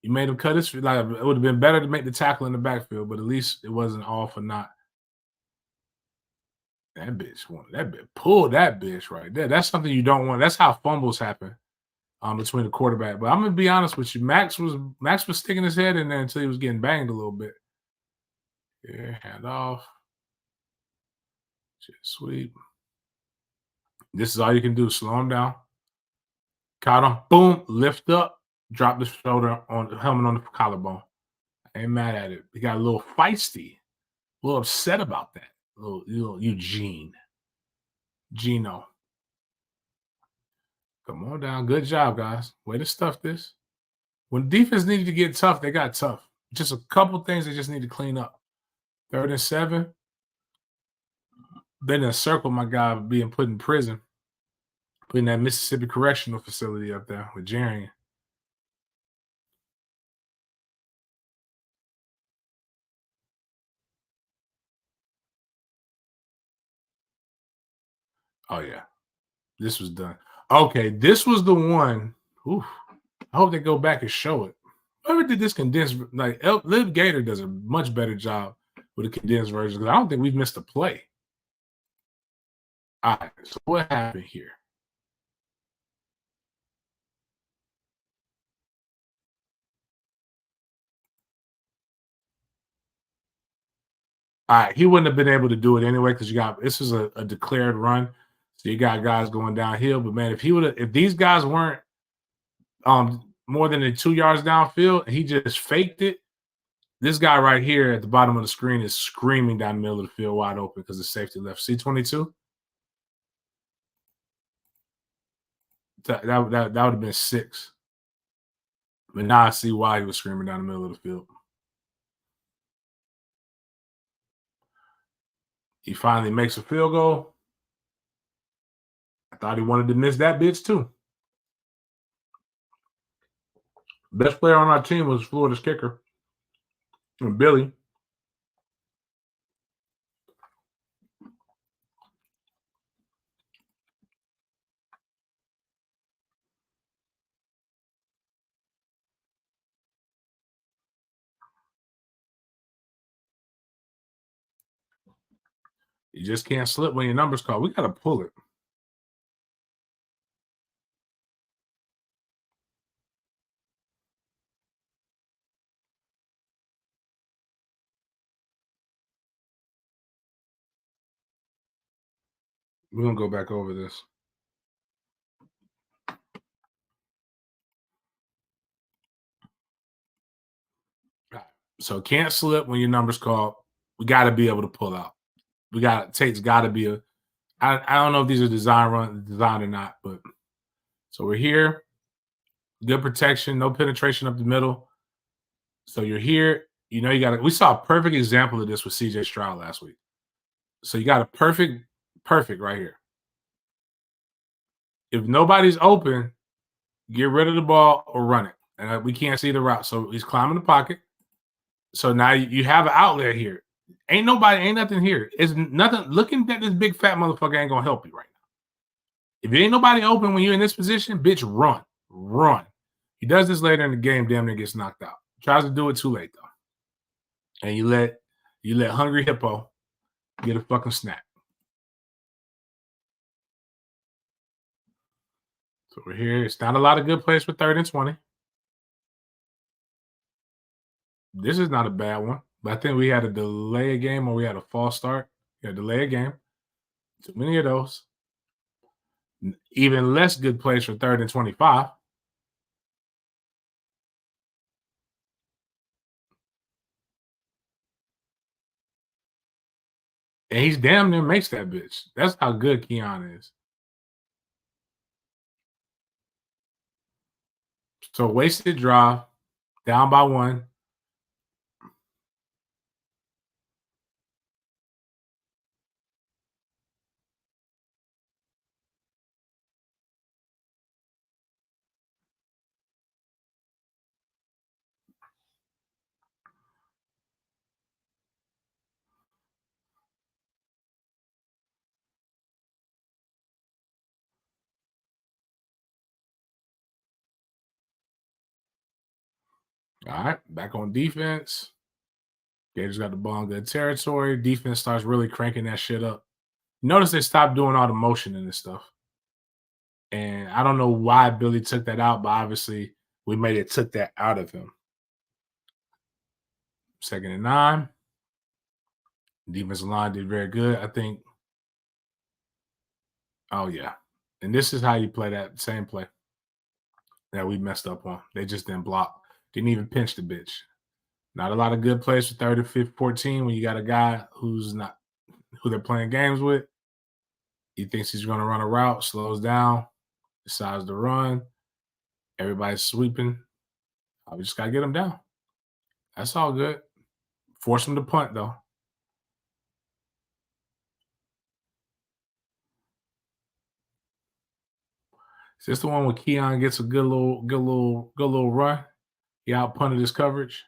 You made him cut his like it would have been better to make the tackle in the backfield, but at least it wasn't all for naught. That bitch pulled that bitch right there. That's something you don't want. That's how fumbles happen between the quarterback. But I'm gonna be honest with you, Max was sticking his head in there until he was getting banged a little bit. Yeah, hand off, jet sweep. This is all you can do. Slow him down. Caught him. Boom. Lift up. Drop the shoulder on the helmet on the collarbone. I ain't mad at it. He got a little feisty. A little upset about that. Little Eugene. Gino. Come on down. Good job, guys. Way to stuff this. When defense needed to get tough, they got tough. Just a couple things they just need to clean up. 3rd and 7. Then a circle my guy being put in prison. Put in that Mississippi Correctional Facility up there with Jerry. Oh yeah. This was done. Okay, this was the one. Oof, I hope they go back and show it. Whoever did this condensed, like Liv Gator does a much better job with a condensed version because I don't think we've missed a play. All right, so what happened here? All right, he wouldn't have been able to do it anyway because you got this is a declared run, so you got guys going downhill. But man, if these guys weren't more than the 2 yards downfield, and he just faked it. This guy right here at the bottom of the screen is screaming down the middle of the field wide open because the safety left. C-22. That would have been 6. But now I see why he was screaming down the middle of the field. He finally makes a field goal. I thought he wanted to miss that bitch too. Best player on our team was Florida's kicker, and Billy. You just can't slip when your number's called. We gotta pull it. We're gonna go back over this. Right. So can't slip when your number's called. We gotta be able to pull out. We got takes gotta be a I don't know if these are designed or not, but so we're here, good protection, no penetration up the middle. So you're here, you know you got we saw a perfect example of this with CJ Stroud last week. So you got a perfect right here. If nobody's open, get rid of the ball or run it. And we can't see the route. So he's climbing the pocket. So now you have an outlet here. Ain't nothing here. It's nothing. Looking at this big fat motherfucker ain't gonna help you right now. If it ain't nobody open when you're in this position, bitch, run. Run. He does this later in the game, damn near gets knocked out. Tries to do it too late though. And you let Hungry Hippo get a fucking snap. So we're here. It's not a lot of good plays for 3rd and 20. This is not a bad one. But I think we had a delay a game or we had a false start. Yeah, delay a game. Too many of those. Even less good plays for 3rd and 25. And he's damn near makes that bitch. That's how good Keon is. So wasted drive, down by 1. All right, back on defense. Gators got the ball in good territory. Defense starts really cranking that shit up. Notice they stopped doing all the motion and this stuff. And I don't know why Billy took that out, but obviously we made it took that out of him. 2nd and 9. Defensive line did very good. I think. Oh yeah. And this is how you play that same play that we messed up on. They just didn't block. Didn't even pinch the bitch. Not a lot of good plays for 30, 50, 14 when you got a guy who's not who they're playing games with. He thinks he's going to run a route, slows down, decides to run. Everybody's sweeping. We just got to get him down. That's all good. Force him to punt, though. Is this the one where Keon gets a good little run? He out punted his coverage.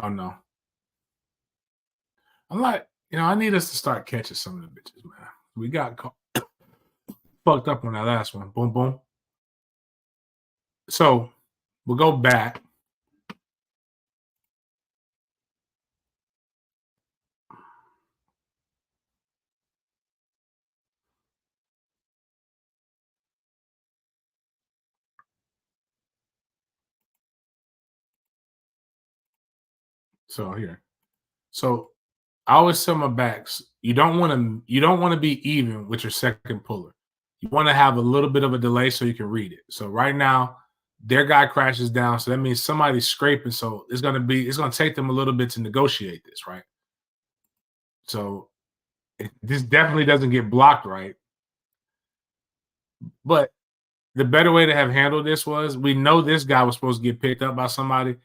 Oh no. I'm like, I need us to start catching some of the bitches, man. We got fucked up on that last one. Boom, boom. So we'll go back. So here. So I always tell my backs, you don't want to be even with your second puller. You want to have a little bit of a delay so you can read it. So right now, their guy crashes down. So that means somebody's scraping. So it's gonna take them a little bit to negotiate this, right? So this definitely doesn't get blocked right. But the better way to have handled this was we know this guy was supposed to get picked up by somebody.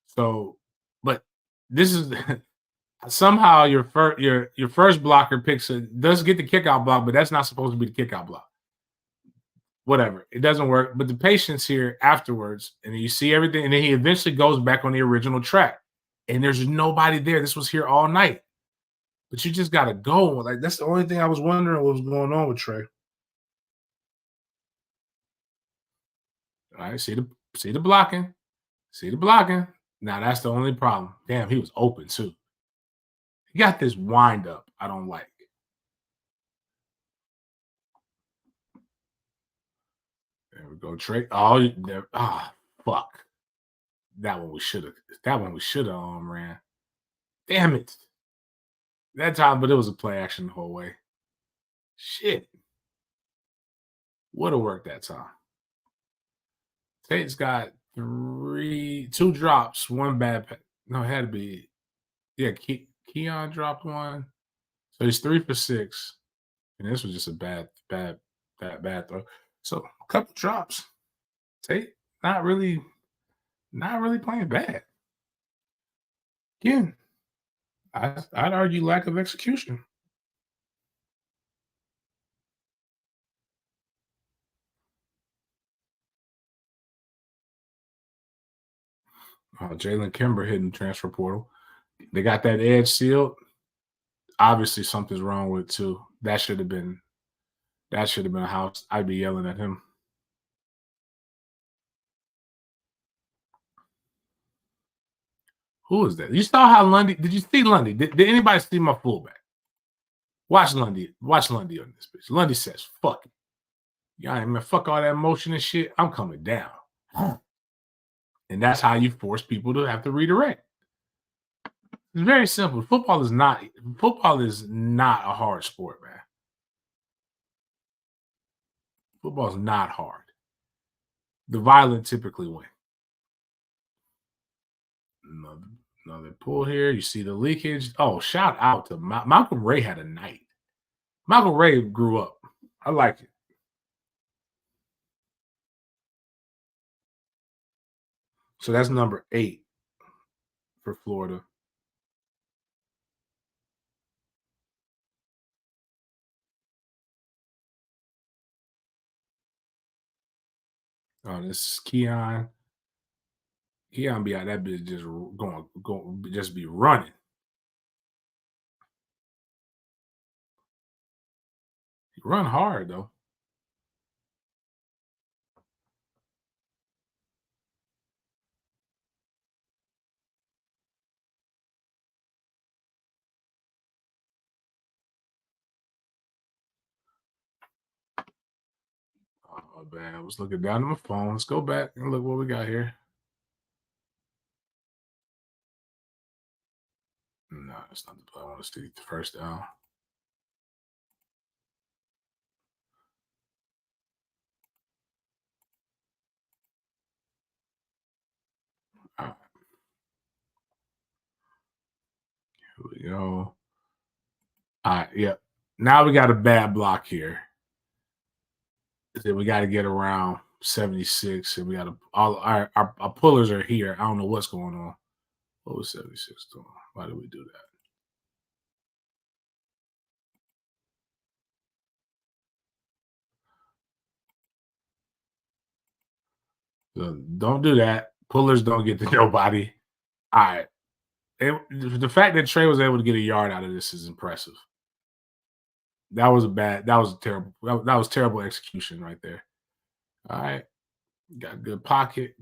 So, but this is somehow your first blocker does get the kickout block, but that's not supposed to be the kickout block. Whatever, it doesn't work. But the patience here afterwards, and then you see everything, and then he eventually goes back on the original track, and there's nobody there. This was here all night, but you just gotta go. Like that's the only thing I was wondering what was going on with Trey. All right, see the blocking. Now that's the only problem. Damn, he was open too. He got this wind up I don't like. Go trade. Oh, fuck. That one we should have. That one we should have ran. Damn it. That time, but it was a play action the whole way. Shit. Would have worked that time. Tate's got two drops, one bad. No, it had to be. Yeah, Keon dropped one. So he's 3 for 6. And this was just a bad throw. So a couple drops. Tate not really playing bad. Again, I'd argue lack of execution. Jalen Kimber hitting transfer portal. They got that edge sealed. Obviously, something's wrong with it too. That should have been a house. I'd be yelling at him. Who is that? You saw how Lundy? Did you see Lundy? Did anybody see my fullback? Watch Lundy. Watch Lundy on this bitch. Lundy says, "Fuck it, y'all, man. Fuck all that motion and shit. I'm coming down." And that's how you force people to have to redirect. It's very simple. Football is not a hard sport, man. Football is not hard. The violent typically win. Another pull here. You see the leakage. Oh, shout out to Malcolm Ray had a night. Malcolm Ray grew up. I like it. So that's number 8 for Florida. Oh, this is Keon. Keon be out that bitch just going just be running. He run hard though. Oh man, I was looking down at my phone. Let's go back and look what we got here. No, that's not the play. I want to see the first down. All right, here we go. All right, yep. Now we got a bad block here. Then we got to get around 76, and we got to all our pullers are here. I don't know what's going on. What was 76 doing? Why did we do that? So don't do that. Pullers don't get to nobody. All right. The fact that Trey was able to get a yard out of this is impressive. That was terrible. That was terrible execution right there. All right. Got good pocket,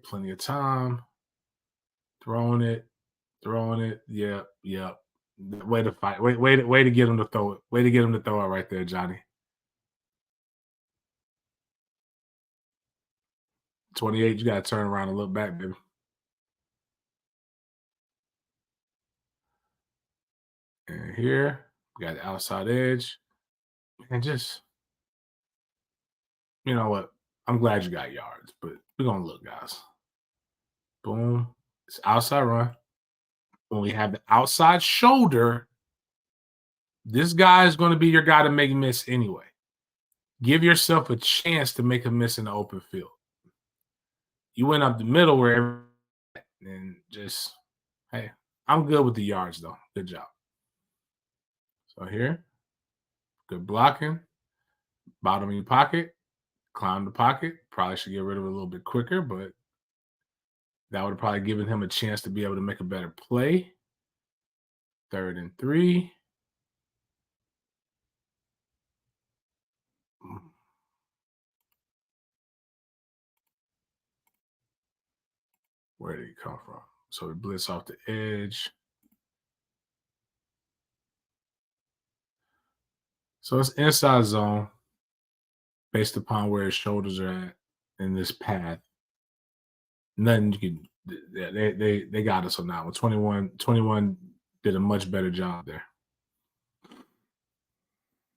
plenty of time. Throwing it. Yep. Way to fight. Way to get him to throw it. Way to get him to throw it right there, Johnny. 28, you gotta turn around and look back, baby. And here, we got the outside edge. And just, you know what? I'm glad you got yards, but we're gonna look, guys. Boom. It's outside run. When we have the outside shoulder, this guy is going to be your guy to make a miss anyway. Give yourself a chance to make a miss in the open field. You went up the middle where and just, hey, I'm good with the yards though. Good job. So here, good blocking. Bottom of your pocket, climb the pocket. Probably should get rid of it a little bit quicker, but that would have probably given him a chance to be able to make a better play. 3rd and 3. Where did he come from? So we blitz off the edge. So it's inside zone based upon where his shoulders are at. in this path. Nothing you can. They got us on that one. 21 did a much better job there.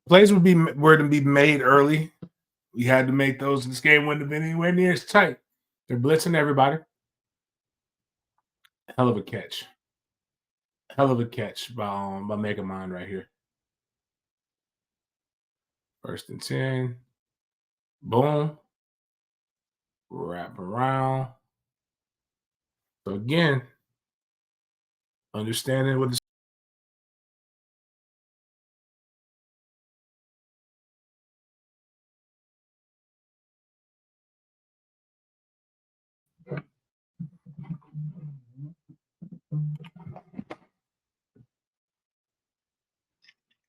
Plays were to be made early. We had to make those. This game wouldn't have been anywhere near as tight. They're blitzing everybody. Hell of a catch. Hell of a catch by Megamind right here. 1st and 10. Boom. Wrap around. So again, understanding what the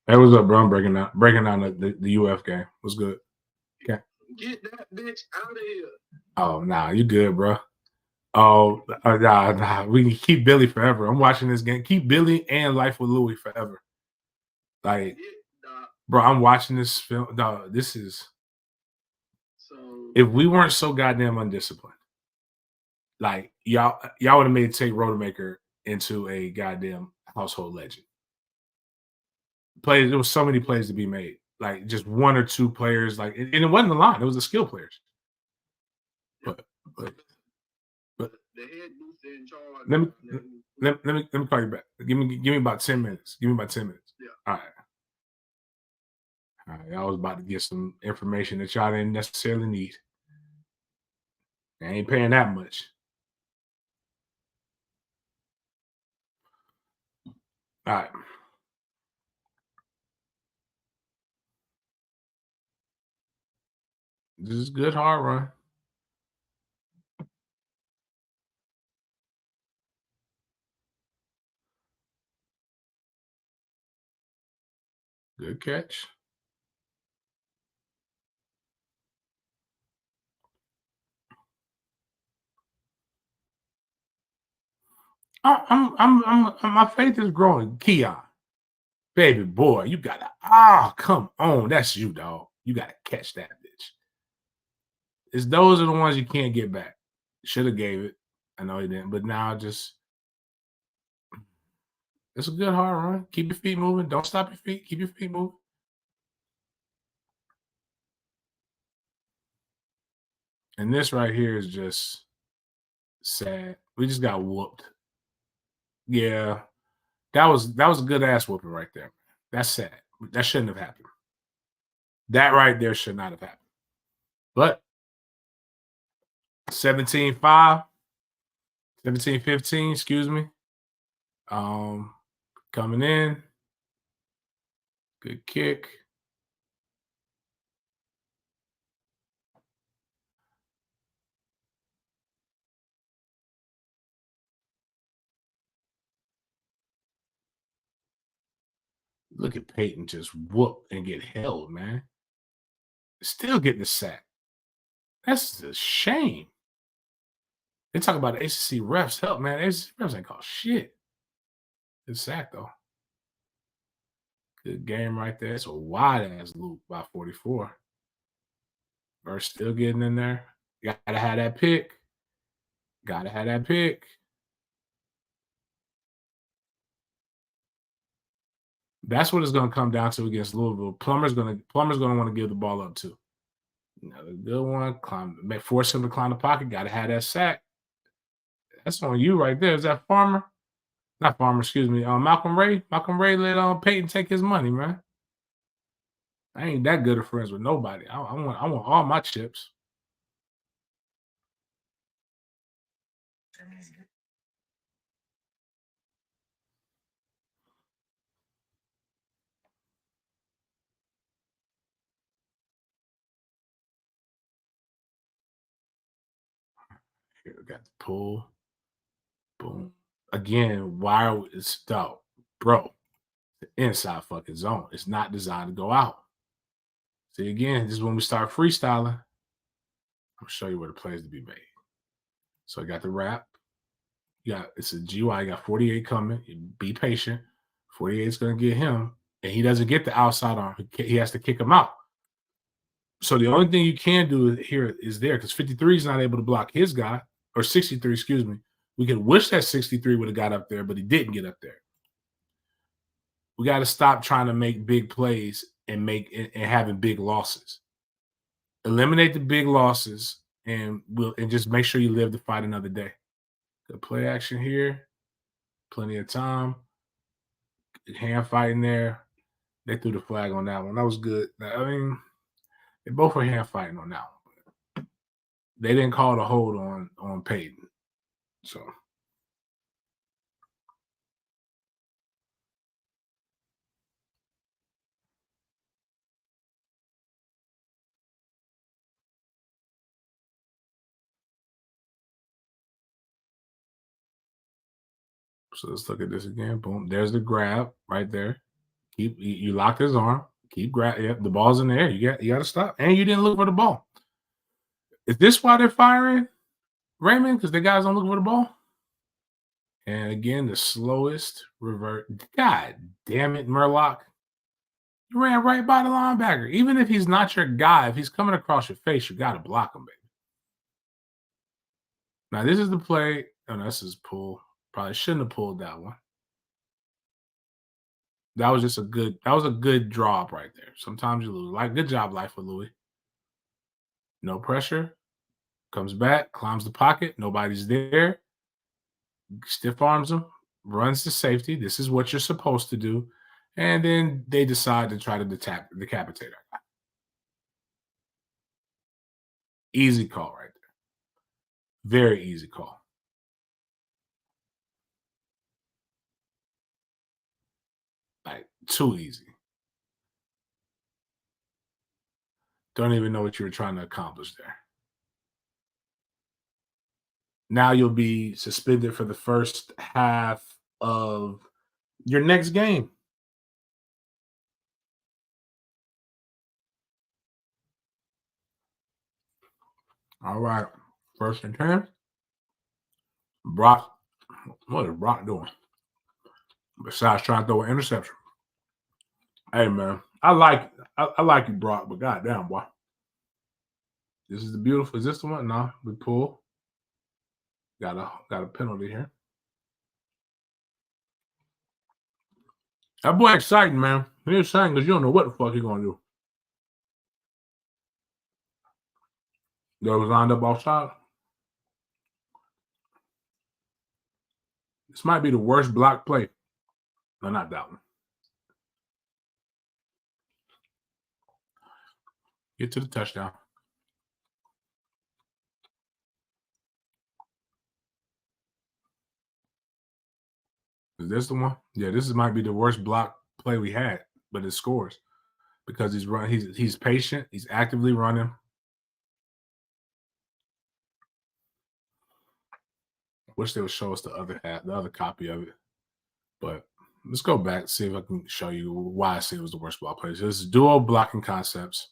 Hey, what's up, bro? I'm breaking down the UF game. What's good? Okay. Get that bitch out of here. Oh, nah, you good, bro. Oh, nah. We can keep Billy forever. I'm watching this game. Keep Billy and Life with Louie forever. Like, bro, I'm watching this film. No, this is. If we weren't so goddamn undisciplined, like y'all would have made Tate Rodemaker into a goddamn household legend. Plays. There was so many plays to be made. Like just one or two players. Like, and it wasn't the line. It was the skill players. But the head in charge. Let me call you back. Give me about 10 minutes. Give me about 10 minutes. Yeah. All right. All right. I was about to get some information that y'all didn't necessarily need. I ain't paying that much. All right. This is good hard run. Good catch. My faith is growing. Keon, baby boy, you gotta. Come on, that's you, dog. You gotta catch that bitch. It's those are the ones you can't get back. Should have gave it. I know he didn't, but now just it's a good hard run. Keep your feet moving. Don't stop your feet. Keep your feet moving. And this right here is just sad. We just got whooped. Yeah, that was a good ass whooping right there. That's sad. That shouldn't have happened. That right there should not have happened. But 17-5, 17-15, excuse me. Coming in. Good kick. Look at Peyton just whoop and get held, man. Still getting the sack. That's a shame. They talk about the ACC refs help, man. ACC refs ain't called shit. Good sack though. Good game right there. It's a wide ass loop by 44. Verse still getting in there. Gotta have that pick. Gotta have that pick. That's what it's gonna come down to against Louisville. Plummer's gonna want to give the ball up too. Another good one. Force him to climb the pocket. Gotta have that sack. That's on you right there. Is that Farmer? Not Farmer, excuse me. Malcolm Ray. Malcolm Ray let Peyton take his money, man. I ain't that good of friends with nobody. I want all my chips. Here we got the pull. Boom. Again, why are we stop? Bro, the inside fucking zone. It's not designed to go out. See again, this is when we start freestyling. I'll show you where the plays to be made. So I got the wrap. It's a GY. You got 48 coming. Be patient. 48 is gonna get him, and he doesn't get the outside arm. He has to kick him out. So the only thing you can do here is there because 53 is not able to block his guy, or 63, excuse me. We could wish that 63 would have got up there, but he didn't get up there. We got to stop trying to make big plays and having big losses. Eliminate the big losses and just make sure you live to fight another day. Good play action here. Plenty of time. Hand fighting there. They threw the flag on that one. That was good. I mean, they both were hand fighting on that one. They didn't call the hold on Peyton. So let's look at this again. Boom. There's the grab right there. You locked his arm. Keep grab. Yeah, the ball's in the air. You got to stop. And you didn't look for the ball. Is this why they're firing Raymond? Because the guys don't look for the ball. And again, the slowest revert. God damn it, Murlock. You ran right by the linebacker. Even if he's not your guy, if he's coming across your face, you got to block him, baby. Now, this is the play. Oh, no, this is pull. Probably shouldn't have pulled that one. That was just a good draw up right there. Sometimes you lose. Like, good job, life with Louis. No pressure. Comes back, climbs the pocket. Nobody's there. Stiff arms him, runs to safety. This is what you're supposed to do. And then they decide to try to decapitate her. Easy call right there. Very easy call. Like, too easy. Don't even know what you were trying to accomplish there. Now you'll be suspended for the first half of your next game. All right. First and 10. Brock. What is Brock doing? Besides trying to throw an interception. Hey man, I like you, Brock, but goddamn, boy. This is the beautiful. Is this the one? No, we pull. Got a penalty here. That boy exciting, man. He exciting because you don't know what the fuck he gonna do. They was lined up outside. This might be the worst block play. No, not that one. Get to the touchdown. Is this the one? Yeah, might be the worst block play we had, but it scores because he's patient. He's actively running. Wish they would show us the other half, the other copy of it. But let's go back, see if I can show you why I say it was the worst block play. So this is dual blocking concepts.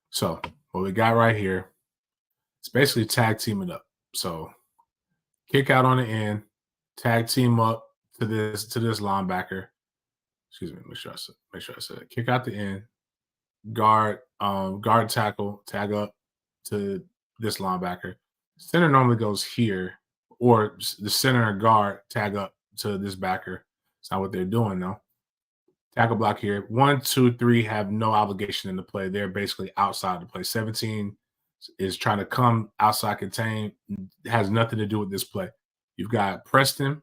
So what we got right here, it's basically tag teaming up. So kick out on the end, tag team up to this linebacker. Excuse me, make sure I said it. Kick out the end, guard tackle, tag up to this linebacker. Center normally goes here, or the center and guard tag up to this backer. It's not what they're doing though. Tackle block here. 1, 2, 3 have no obligation in the play. They're basically outside the play. 17 is trying to come outside contain. It has nothing to do with this play. You've got Preston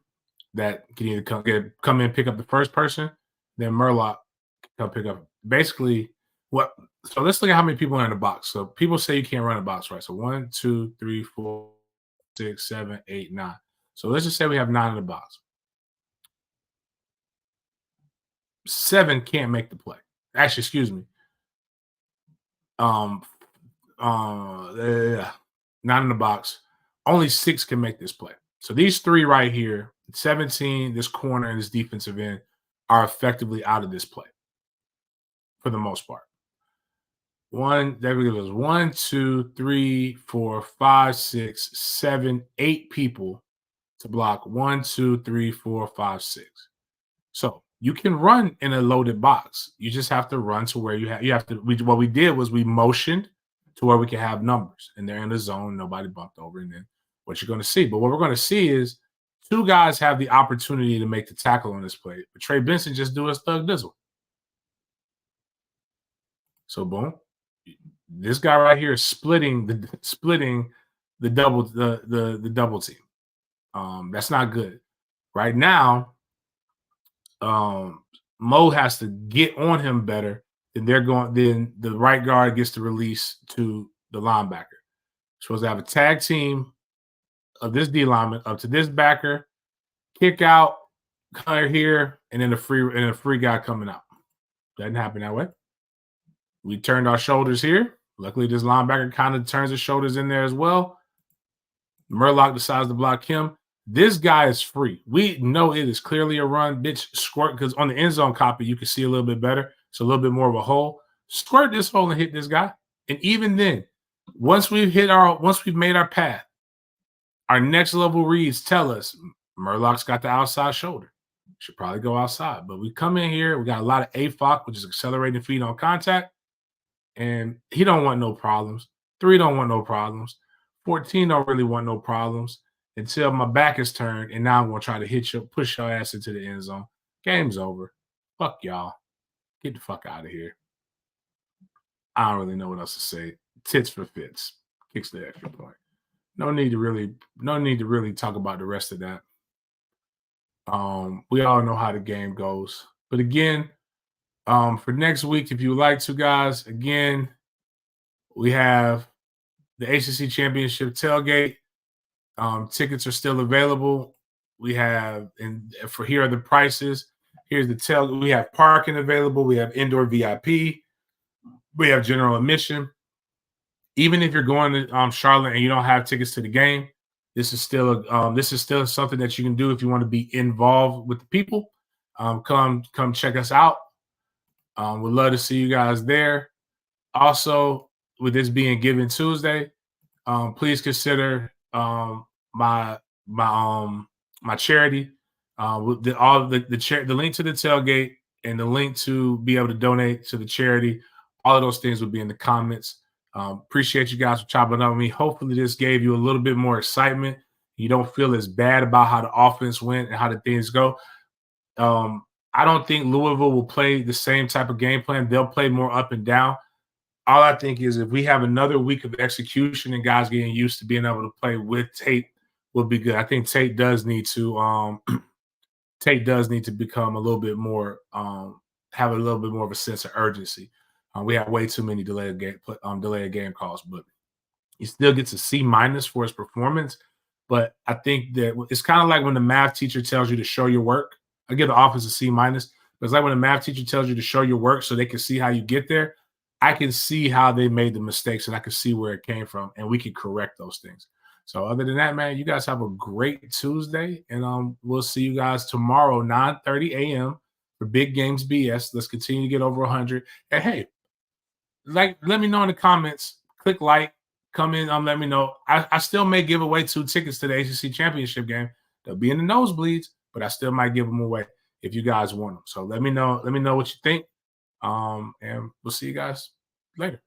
that can either come in, pick up the first person, then Murlock come pick up. Basically, what? So let's look at how many people are in the box. So people say you can't run a box, right? So 1, 2, 3, 4, 6, 7, 8, 9. So let's just say we have 9 in the box. 7 can't make the play. Actually, excuse me. Um, yeah, 9 in the box. Only 6 can make this play. So these 3 right here, 17, this corner, and this defensive end, are effectively out of this play for the most part. There goes 1, 2, 3, 4, 5, 6, 7, 8 people to block 1, 2, 3, 4, 5, 6. So you can run in a loaded box. You just have to run to where you have to. What we did was we motioned to where we can have numbers, and they're in the zone. Nobody bumped over, and then what you're going to see. But what we're going to see is two guys have the opportunity to make the tackle on this play. But Trey Benson just do his thug dizzle. So boom, this guy right here is splitting the double team. That's not good. Right now, Mo has to get on him better. Then the right guard gets to release to the linebacker. Supposed to have a tag team of this D lineman up to this backer, kick out, cutter here, and then a free guy coming out. Doesn't happen that way. We turned our shoulders here. Luckily, this linebacker kind of turns his shoulders in there as well. Murlock decides to block him. This guy is free. We know it is clearly a run. Bitch, squirt, because on the end zone copy, you can see a little bit better. It's a little bit more of a hole. Squirt this hole and hit this guy. And even then, once we've made our path, our next level reads tell us Murlock's got the outside shoulder. Should probably go outside. But we come in here, we got a lot of AFOC, which is accelerating feet on contact. And he don't want no problems. 3 don't want no problems. 14 don't really want no problems until my back is turned, and now I'm gonna try to push your ass into the end zone. Game's over. Fuck y'all. Get the fuck out of here. I don't really know what else to say. Tits for fits. Kicks the extra point. No need to really talk about the rest of that. We all know how the game goes. But again, for next week, if you would like to, guys, again, we have the ACC Championship tailgate. Tickets are still available. We have, and for here are the prices. Here's the tailgate. We have parking available. We have indoor VIP. We have general admission. Even if you're going to Charlotte and you don't have tickets to the game, this is still something that you can do if you want to be involved with the people. Come check us out. We'd love to see you guys there. Also, with this being Giving Tuesday, please consider my charity. With the link to the tailgate and the link to be able to donate to the charity. All of those things will be in the comments. Appreciate you guys for chopping up with me. Hopefully, this gave you a little bit more excitement. You don't feel as bad about how the offense went and how the things go. I don't think Louisville will play the same type of game plan. They'll play more up and down. All I think is if we have another week of execution and guys getting used to being able to play with Tate, will be good. I think Tate does need to become a little bit more have a little bit more of a sense of urgency. We have way too many delayed game calls, but he still gets a C- for his performance. But I think that it's kind of like when the math teacher tells you to show your work. I give the offense a C-, but it's like when the math teacher tells you to show your work so they can see how you get there. I can see how they made the mistakes, and I can see where it came from, and we can correct those things. So other than that, man, you guys have a great Tuesday, and we'll see you guys tomorrow, 9:30 a.m. for Big Games BS. Let's continue to get over 100. And hey, let me know in the comments. Click like, come in, let me know. I still may give away 2 tickets to the ACC Championship game. They'll be in the nosebleeds, but I still might give them away if you guys want them. So let me know what you think. And we'll see you guys later.